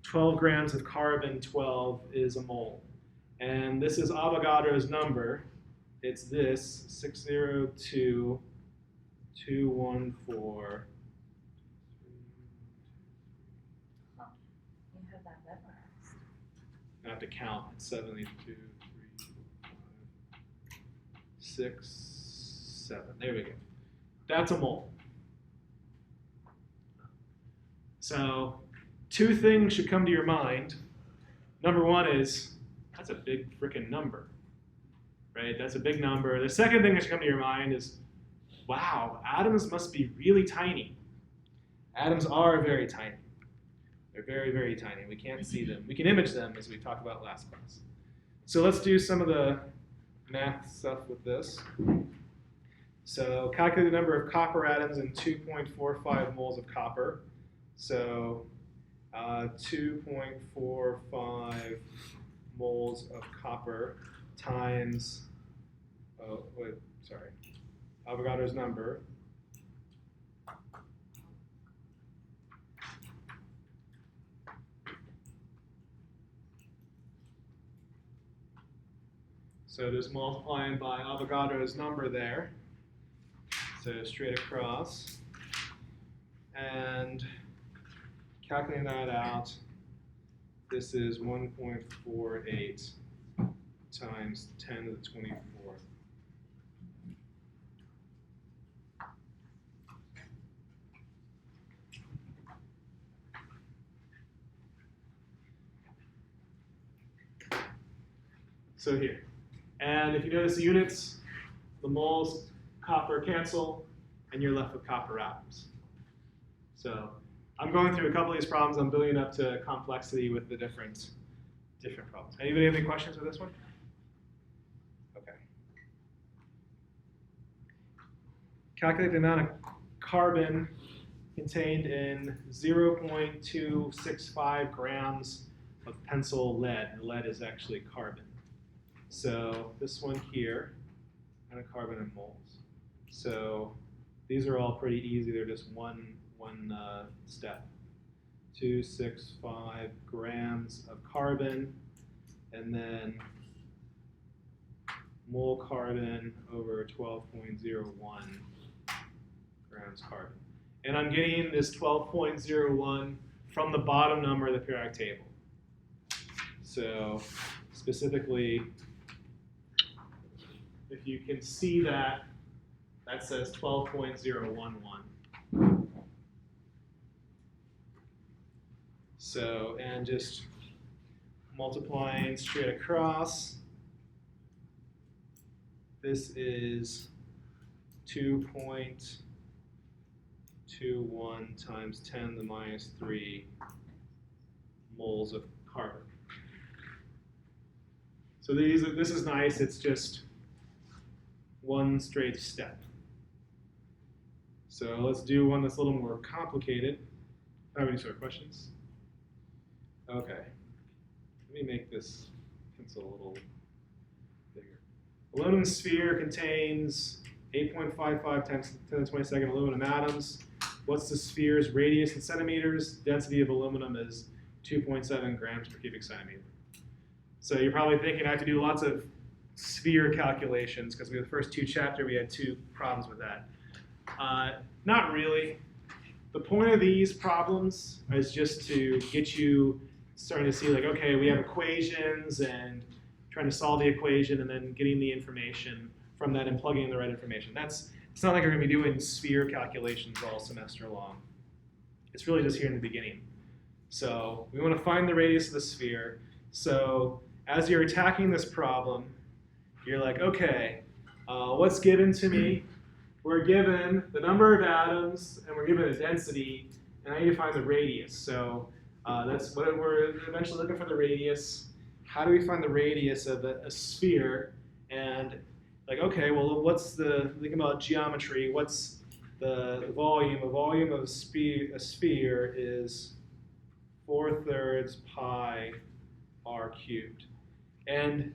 12 grams of carbon, 12 is a mole. And this is Avogadro's number. It's this, 602,214. You have that memorized. I have to count. It's 72, 3, 4, 5, 6, 7. There we go. That's a mole. So 2 things should come to your mind. Number 1 is, that's a big freaking number. Right? That's a big number. The second thing that should come to your mind is, wow, atoms must be really tiny. Atoms are very tiny. They're very, very tiny. We can't see them. We can image them, as we talked about last class. So let's do some of the math stuff with this. So calculate the number of copper atoms in 2.45 moles of copper. So 2.45 moles of copper times, Avogadro's number. So just multiplying by Avogadro's number there. So straight across. And calculating that out, this is 1.48 times 10 to the 24th. So here. And if you notice the units, the moles, copper cancel, and you're left with copper atoms. So I'm going through a couple of these problems. I'm building up to complexity with the different problems. Anybody have any questions with this one? Okay. Calculate the amount of carbon contained in 0.265 grams of pencil lead. And lead is actually carbon. So this one here, amount of carbon in moles. So these are all pretty easy. They're just one step. 265 grams of carbon, and then mole carbon over 12.01 grams carbon. And I'm getting this 12.01 from the bottom number of the periodic table. So specifically, if you can see that, that says 12.011. So, and just multiplying straight across, this is 2.21 times 10 to the minus 3 moles of carbon. So this is nice, it's just one straight step. So let's do one that's a little more complicated. Have any sort of questions? Okay. Let me make this pencil a little bigger. Aluminum sphere contains 8.55 times 10 to the 22nd aluminum atoms. What's the sphere's radius in centimeters? Density of aluminum is 2.7 grams per cubic centimeter. So you're probably thinking I have to do lots of sphere calculations because the first two chapters we had two problems with that. Not really. The point of these problems is just to get you starting to see like, okay, we have equations and trying to solve the equation and then getting the information from that and plugging in the right information. It's not like you're going to be doing sphere calculations all semester long. It's really just here in the beginning. So we want to find the radius of the sphere. So as you're attacking this problem, you're like, okay, what's given to me? We're given the number of atoms and we're given a density, and I need to find the radius. So that's what we're eventually looking for, the radius. How do we find the radius of a sphere? And like, okay, well, think about geometry. What's the volume? A volume of a sphere is 4/3 pi r cubed. And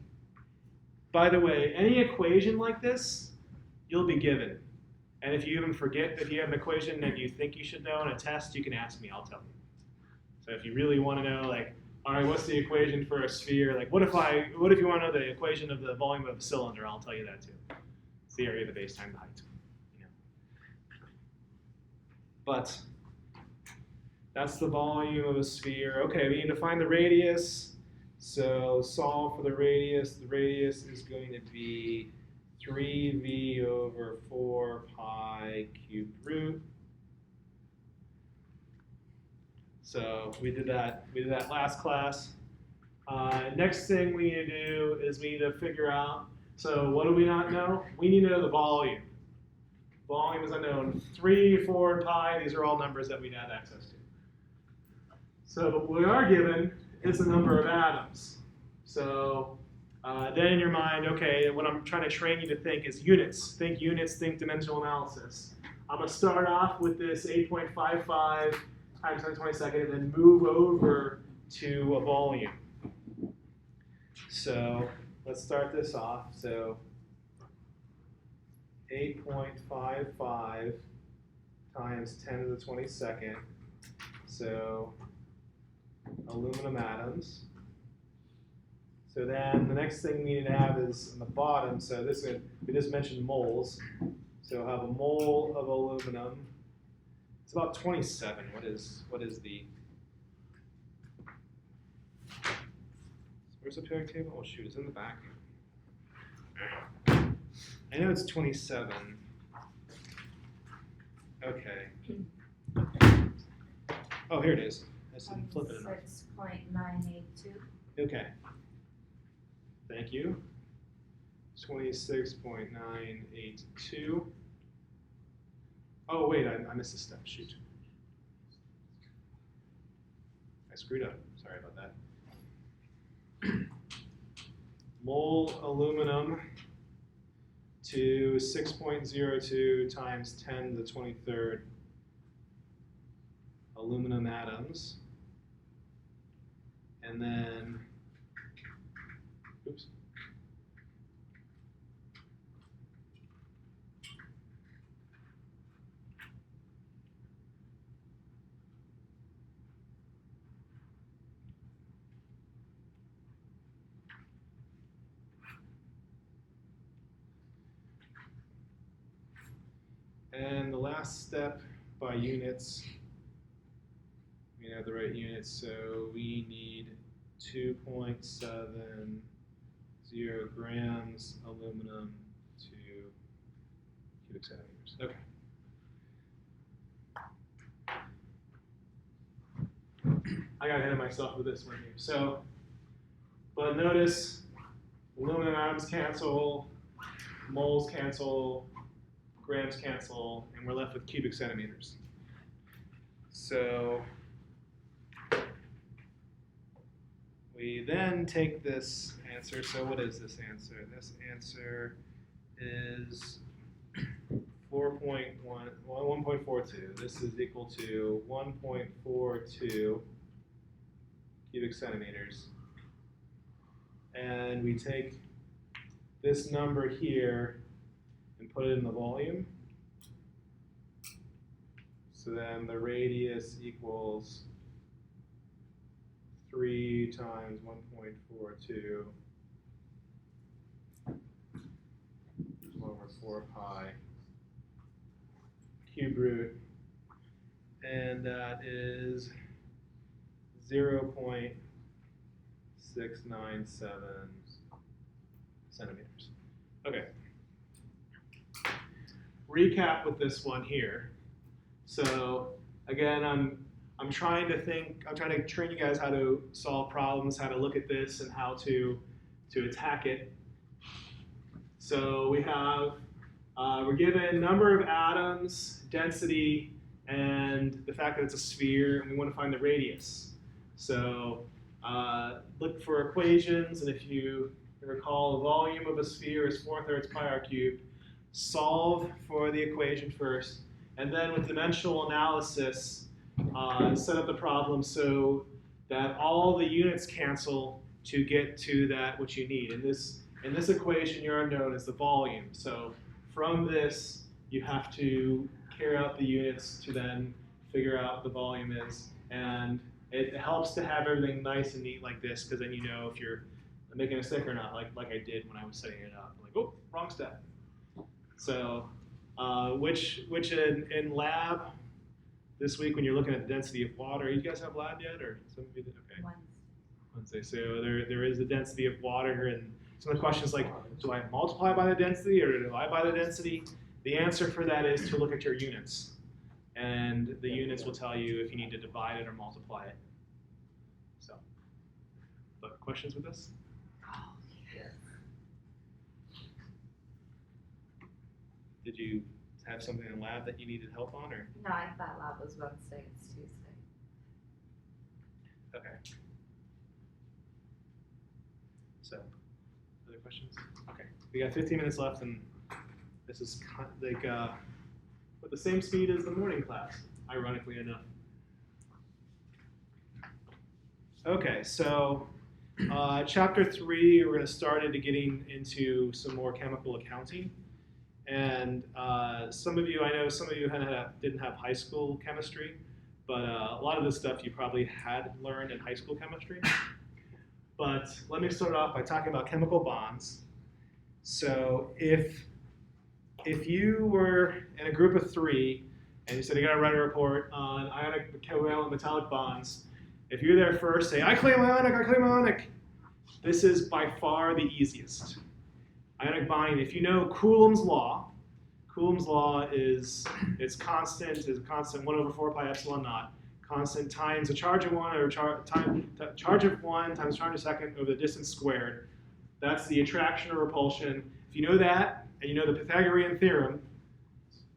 by the way, any equation like this, you'll be given. And if you even forget that you have an equation that you think you should know in a test, you can ask me, I'll tell you. So if you really want to know, like, all right, what's the equation for a sphere? Like, what if you want to know the equation of the volume of a cylinder? I'll tell you that too. It's the area of the base times the height. You know. But that's the volume of a sphere. Okay, we need to find the radius. So solve for the radius. The radius is going to be 3v over 4 pi cubed root. So we did that last class. Next thing we need to do is we need to figure out, so what do we not know? We need to know the volume. Volume is unknown. 3, 4, and pi, these are all numbers that we'd have access to. So what we are given is the number of atoms. So then in your mind, okay, what I'm trying to train you to think is units. Think units, think dimensional analysis. I'm going to start off with this 8.55 times 10 to the 22nd and then move over to a volume. So let's start this off. So 8.55 times 10 to the 22nd. So aluminum atoms. So then the next thing we need to have is on the bottom. So this we just mentioned moles. So we'll have a mole of aluminum. It's about 27. What is the? Where's the periodic table? Oh shoot, it's in the back. I know it's 27. Okay. Oh, here it is. I didn't flip it enough. 6.982. Okay. Thank you. 26.982. Oh wait, I missed a step. Shoot. I screwed up. Sorry about that. Mole aluminum to 6.02 times 10 to the 23rd aluminum atoms. And then, oops. And the last step by units, we have the right units, so we need 2.70 grams aluminum to cubic centimeters. Okay. I got ahead of myself with this one here. So, but notice aluminum atoms cancel, moles cancel, grams cancel, and we're left with cubic centimeters. So we then take this answer. So what is this answer? This answer is 1.42. This is equal to 1.42 cubic centimeters. And we take this number here and put it in the volume. So then the radius equals 3 times 1.42 over 4 pi cube root, and that is 0.697 centimeters. Okay. Recap with this one here. So again, I'm trying to train you guys how to solve problems, how to look at this, and how to attack it. So we have we're given number of atoms, density, and the fact that it's a sphere, and we want to find the radius. So look for equations, and if you recall, the volume of a sphere is 4/3 pi r cubed. Solve for the equation first, and then with dimensional analysis, set up the problem so that all the units cancel to get to that which you need. In this equation, your unknown is the volume. So from this, you have to carry out the units to then figure out what the volume is. And it helps to have everything nice and neat like this, because then you know if you're making a mistake or not, like I did when I was setting it up. Like, oh, wrong step. So, which in lab this week when you're looking at the density of water, you guys have lab yet, or some of you did? Okay. Wednesday. So there is the density of water, and some of the questions like, do I multiply by the density or divide by the density? The answer for that is to look at your units, and the units will tell you if you need to divide it or multiply it. So, but questions with this? Did you have something in lab that you needed help on, or? No, I thought lab was Wednesday, it's Tuesday. Okay. So, other questions? Okay, we got 15 minutes left, and this is like with the same speed as the morning class, ironically enough. Okay, so chapter 3, we're going to start into getting into some more chemical accounting. And some of you didn't have high school chemistry, but a lot of this stuff you probably had learned in high school chemistry. But let me start off by talking about chemical bonds. So if you were in a group of 3 and you said you got to write a report on ionic, covalent, metallic bonds, if you're there first, say, I claim ionic, I claim ionic. This is by far the easiest. Ionic bonding, if you know Coulomb's law is constant 1/4 pi epsilon naught, constant times the charge of 1 or charge of 1 times the charge of second over the distance squared. That's the attraction or repulsion. If you know that, and you know the Pythagorean theorem,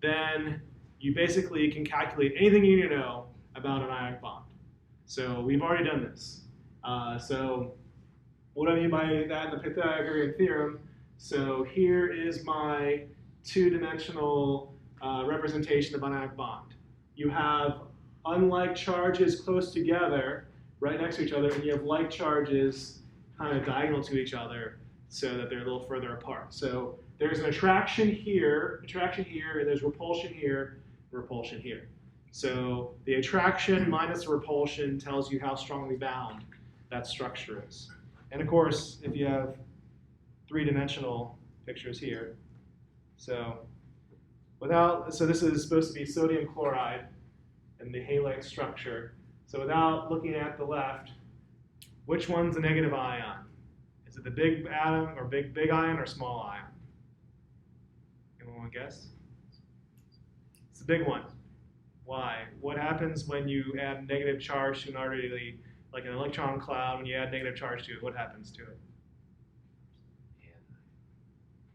then you basically can calculate anything you need to know about an ionic bond. So we've already done this. So what I mean by that in the Pythagorean theorem, so here is my two-dimensional representation of ionic bond. You have unlike charges close together, right next to each other, and you have like charges kind of diagonal to each other so that they're a little further apart. So there's an attraction here, and there's repulsion here, repulsion here. So the attraction minus the repulsion tells you how strongly bound that structure is. And of course, if you have three-dimensional pictures here, so this is supposed to be sodium chloride and the halide structure. So without looking at the left, which one's a negative ion? Is it the big atom or big ion or small ion? Anyone want to guess? It's the big one. Why? What happens when you add negative charge to an already, like an electron cloud, when you add negative charge to it, what happens to it?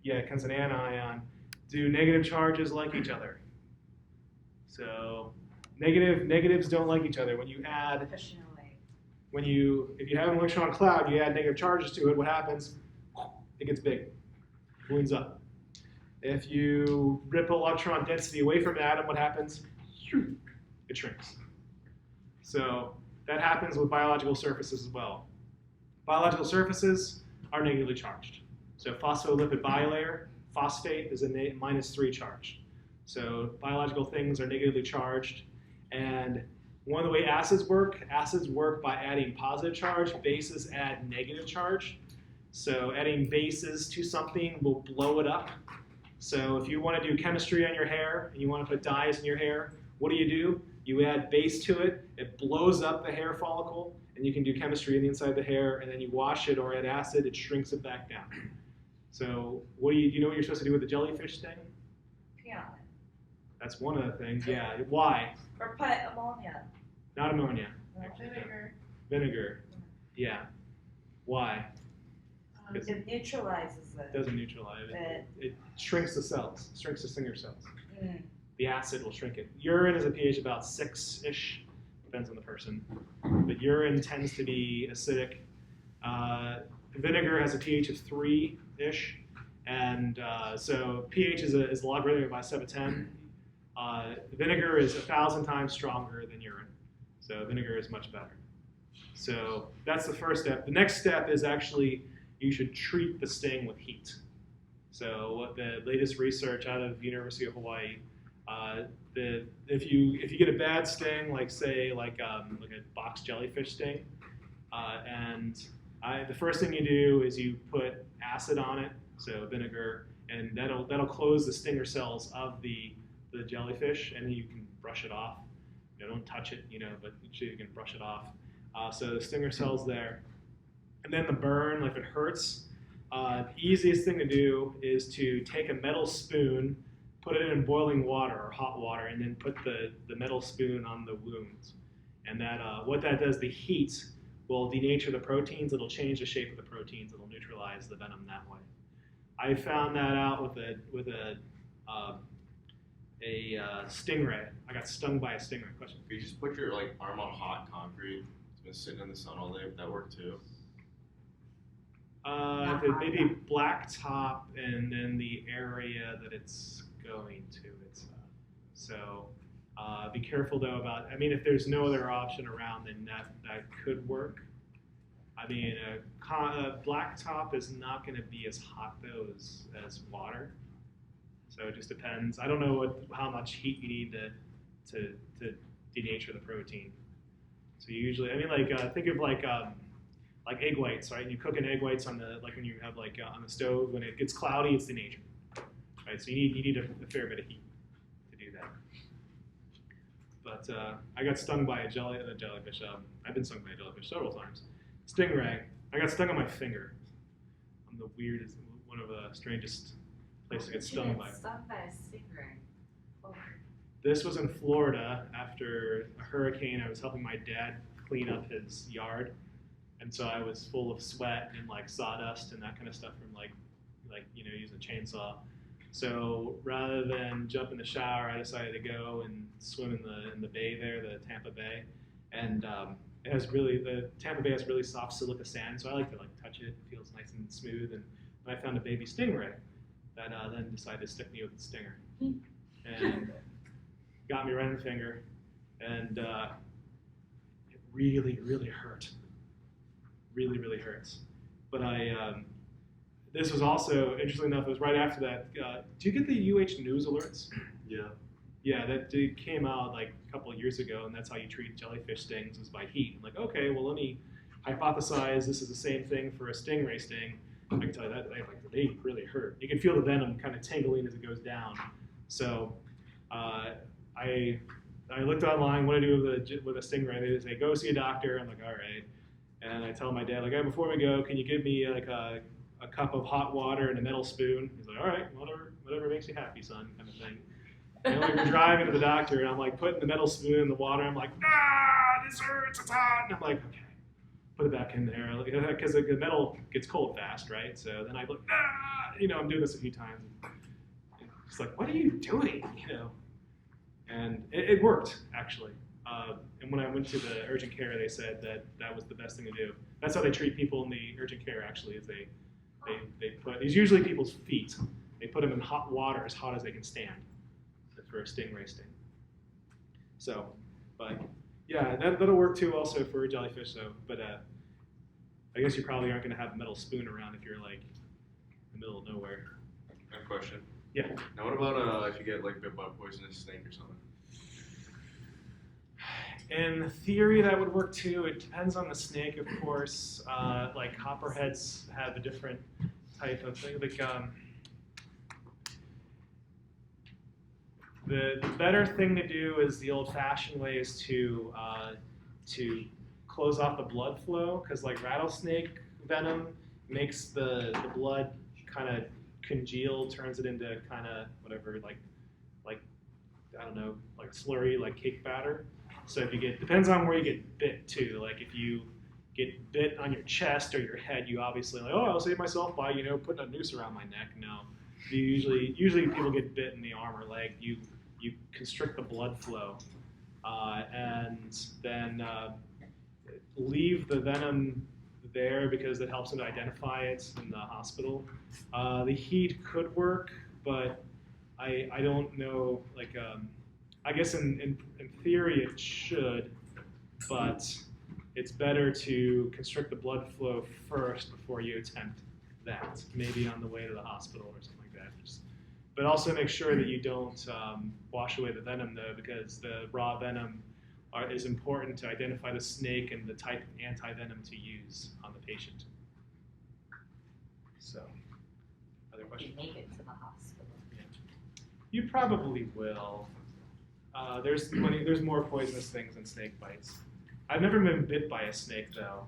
Yeah, it becomes an anion. Do negative charges like each other? So negatives don't like each other. When you add, Pushing away. if you have an electron cloud, you add negative charges to it, what happens? It gets big, balloons up. If you rip electron density away from an atom, what happens? It shrinks. So that happens with biological surfaces as well. Biological surfaces are negatively charged. So phospholipid bilayer, phosphate is a -3 charge. So biological things are negatively charged. And one of the way acids work by adding positive charge, bases add negative charge. So adding bases to something will blow it up. So if you want to do chemistry on your hair and you want to put dyes in your hair, what do? You add base to it, it blows up the hair follicle, and you can do chemistry on the inside of the hair, and then you wash it or add acid, it shrinks it back down. So do you know what you're supposed to do with the jellyfish sting? Pee on it. That's one of the things, yeah. Why? Or put ammonia. Not ammonia. Vinegar. Vinegar. Yeah. Why? It neutralizes It it. doesn't neutralize it. It shrinks the cells, shrinks the stinger cells. Mm. The acid will shrink it. Urine is a pH about 6-ish, depends on the person. But urine tends to be acidic. Vinegar has a pH of 3-ish, and so pH is logarithmic by 710. Vinegar is 1,000 times stronger than urine, so vinegar is much better. So that's the first step. The next step is actually you should treat the sting with heat. So what the latest research out of University of Hawaii, if you get a bad sting, like say like a box jellyfish sting, the first thing you do is you put acid on it, so vinegar, and that'll close the stinger cells of the jellyfish, and then you can brush it off. Don't touch it, but you can brush it off. So the stinger cells there, and then the burn, if it hurts, the easiest thing to do is to take a metal spoon, put it in boiling water or hot water, and then put the metal spoon on the wounds. And what that does, the heat will denature the proteins. It'll change the shape of the proteins. It'll neutralize the venom that way. I found that out with a stingray. I got stung by a stingray. Question? If you just put your arm on hot concrete, it's been sitting in the sun all day, would that work too? Maybe blacktop and then the area that it's going to. Be careful though about. If there's no other option around, then that could work. Blacktop is not going to be as hot though as water. So it just depends. I don't know how much heat you need to denature the protein. So you usually, think of egg whites, right? You cook an egg whites on when you have on the stove, when it gets cloudy, it's denatured, right? So you need a fair bit of heat to do that. But I got stung by a jellyfish. I've been stung by a jellyfish several times. Stingray. I got stung on my finger. I'm the weirdest, one of the strangest places to get stung by. Stung by a stingray. Oh. This was in Florida after a hurricane. I was helping my dad clean up his yard. And so I was full of sweat and sawdust and that kind of stuff from using a chainsaw. So rather than jump in the shower, I decided to go and swim in the bay there, the Tampa Bay. And It has the Tampa Bay has really soft silica sand, so I like to touch it. It feels nice and smooth. And I found a baby stingray that then decided to stick me with the stinger, and got me right in the finger, and it really, really hurt. Really, really hurts. But this was also, interestingly enough, it was right after that. Do you get the UH News alerts? Yeah. Yeah, that came out like a couple of years ago, and that's how you treat jellyfish stings, is by heat. I'm like, okay, well, let me hypothesize this is the same thing for a stingray sting. I can tell you that they really hurt. You can feel the venom kind of tingling as it goes down. So I looked online what to do with a stingray. They say, go see a doctor. I'm like, all right. And I tell my dad, like, hey, before we go, can you give me like a cup of hot water and a metal spoon? He's like, all right, whatever makes you happy, son, kind of thing. And like, we're driving to the doctor, and I'm like putting the metal spoon in the water. I'm like, this hurts, it's hot. And I'm like, okay, put it back in there, because the metal gets cold fast, right? So then I look, I'm doing this a few times. It's like, what are you doing? And it worked, actually. And when I went to the urgent care, they said that was the best thing to do. That's how they treat people in the urgent care, actually, is they put, these usually people's feet, they put them in hot water as hot as they can stand for a stingray sting. So, but yeah, that'll work too also for jellyfish though. But I guess you probably aren't going to have a metal spoon around if you're like in the middle of nowhere. I have a question. Yeah. Now, what about if you get like bit by a poisonous snake or something? In theory, that would work too. It depends on the snake, of course. Like copperheads have a different type of thing. Like the better thing to do is the old-fashioned way is to close off the blood flow, because like rattlesnake venom makes the blood kind of congeal, turns it into kind of whatever, like I don't know, like slurry, like cake batter. So if you depends on where you get bit too. Like if you get bit on your chest or your head, you obviously like, oh, I'll save myself by putting a noose around my neck. No, usually people get bit in the arm or leg. You constrict the blood flow, and then leave the venom there because it helps them to identify it in the hospital. The heat could work, but I don't know. Like I guess in theory it should, but it's better to constrict the blood flow first before you attempt that. Maybe on the way to the hospital or something like that. But also make sure that you don't wash away the venom though, because the raw venom is important to identify the snake and the type of anti-venom to use on the patient. So, other You questions? make it to the hospital. Yeah. You probably will. There's more poisonous things than snake bites. I've never been bit by a snake though.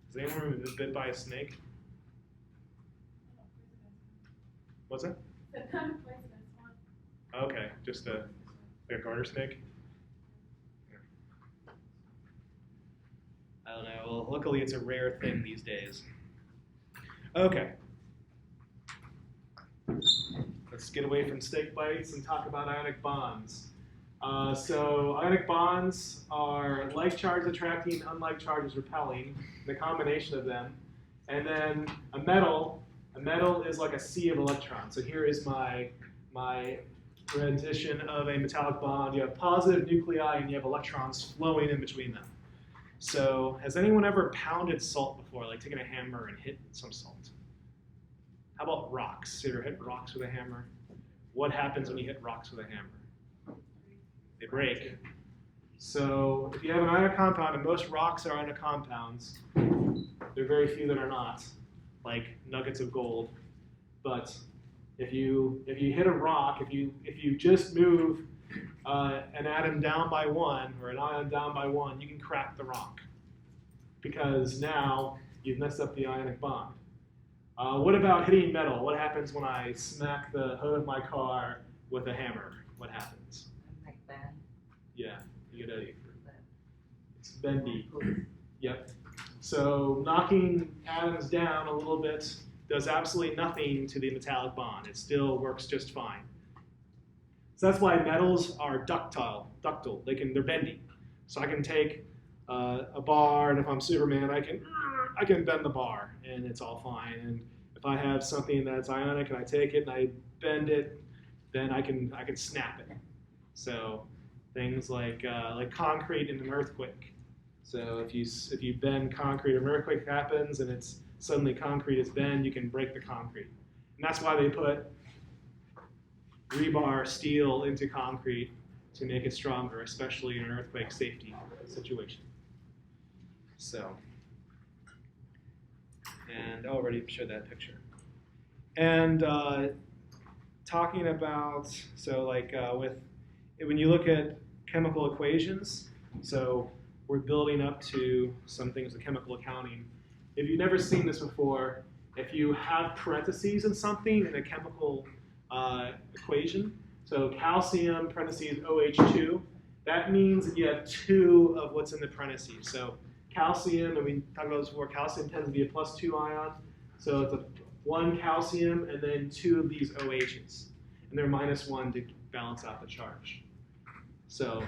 Has anyone ever been bit by a snake? What's that? The kind of poisonous one. Okay, just like a garter snake? I don't know. Well, luckily it's a rare thing these days. Okay. Let's get away from snake bites and talk about ionic bonds. So ionic bonds are like charges attracting, unlike charges repelling, the combination of them. And then a metal is like a sea of electrons. So here is my rendition of a metallic bond. You have positive nuclei and you have electrons flowing in between them. So has anyone ever pounded salt before, like taken a hammer and hit some salt? How about rocks? You ever hit rocks with a hammer? What happens when you hit rocks with a hammer? They break. So if you have an ionic compound, and most rocks are ionic compounds, there are very few that are not, like nuggets of gold. But if you hit a rock, if you just move an atom down by one or an ion down by one, you can crack the rock because now you've messed up the ionic bond. What about hitting metal? What happens when I smack the hood of my car with a hammer? What happens? Like that. Yeah, you get it's bendy. Yep. So knocking atoms down a little bit does absolutely nothing to the metallic bond. It still works just fine. So that's why metals are ductile. They're bendy. So I can take a bar, and if I'm Superman, I can bend the bar, and it's all fine. And if I have something that's ionic and I take it and I bend it, then I can snap it. So things like concrete in an earthquake. So if you bend concrete, an earthquake happens and it's suddenly concrete is bent, you can break the concrete. And that's why they put rebar steel into concrete to make it stronger, especially in an earthquake safety situation. So, and I already showed that picture. And talking about, so like when you look at chemical equations, so we're building up to some things with chemical accounting. If you've never seen this before, if you have parentheses in something in a chemical equation, so calcium parentheses OH2, that means that you have two of what's in the parentheses. So calcium, and we talked about this before, calcium tends to be a +2 ion. So it's one calcium and then two of these OHs. And they're -1 to balance out the charge. So,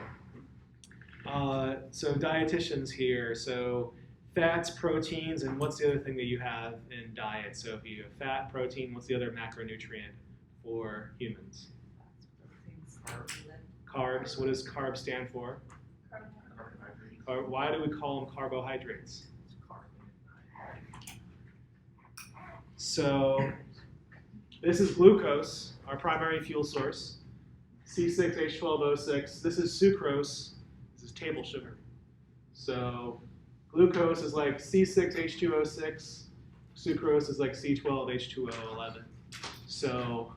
so dietitians here, so fats, proteins, and what's the other thing that you have in diet? So if you have fat, protein, what's the other macronutrient for humans? Carbs. What does carb stand for? Carbohydrates. Why do we call them carbohydrates? It's carbon. So this is glucose, our primary fuel source. C6H12O6. This is sucrose. This is table sugar. So glucose is like C6H2O6. Sucrose is like C12H2O11. So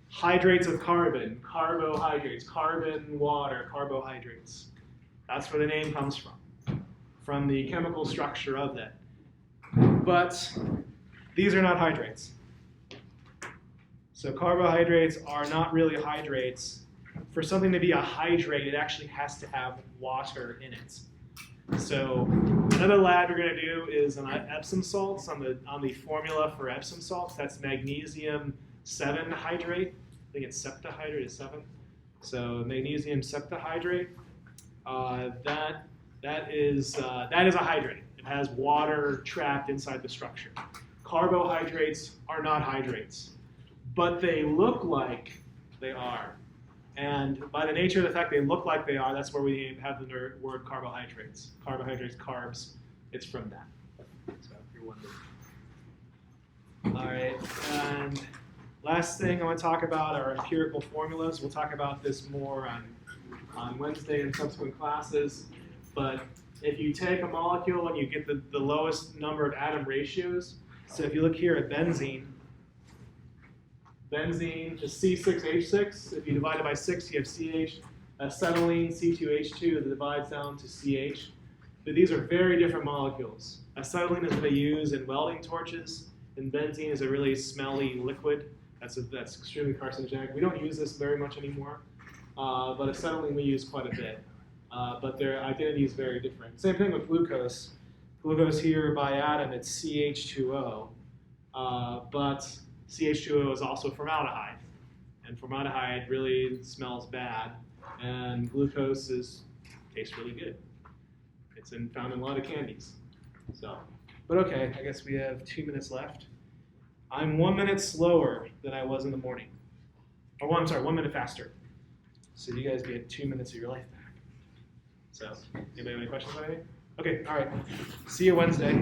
hydrates of carbon, carbohydrates, carbon, water, carbohydrates. That's where the name comes from the chemical structure of that. But these are not hydrates. So carbohydrates are not really hydrates. For something to be a hydrate, it actually has to have water in it. So another lab you're going to do is on Epsom salts, on the formula for Epsom salts. That's magnesium 7 hydrate. I think it's septahydrate is 7. So magnesium septahydrate. That is a hydrate. It has water trapped inside the structure. Carbohydrates are not hydrates, but they look like they are. And by the nature of the fact they look like they are, that's where we have the word carbohydrates. Carbohydrates, carbs, it's from that. So if you're wondering. All right, and last thing I want to talk about are empirical formulas. We'll talk about this more on Wednesday in subsequent classes. But if you take a molecule and you get the lowest number of atom ratios, so if you look here at benzene, benzene is C6H6. If you divide it by 6, you have CH. Acetylene, C2H2, that divides down to CH. But these are very different molecules. Acetylene is what they use in welding torches, and benzene is a really smelly liquid. That's extremely carcinogenic. We don't use this very much anymore, but acetylene we use quite a bit. But their identity is very different. Same thing with glucose. Glucose here by atom, it's CH2O, but CH2O is also formaldehyde, and formaldehyde really smells bad, and glucose tastes really good. It's found in a lot of candies. So, but okay, I guess we have 2 minutes left. I'm 1 minute slower than I was in the morning. Or 1 minute faster. So you guys get 2 minutes of your life back. So, anybody have any questions about anything? Okay, all right. See you Wednesday.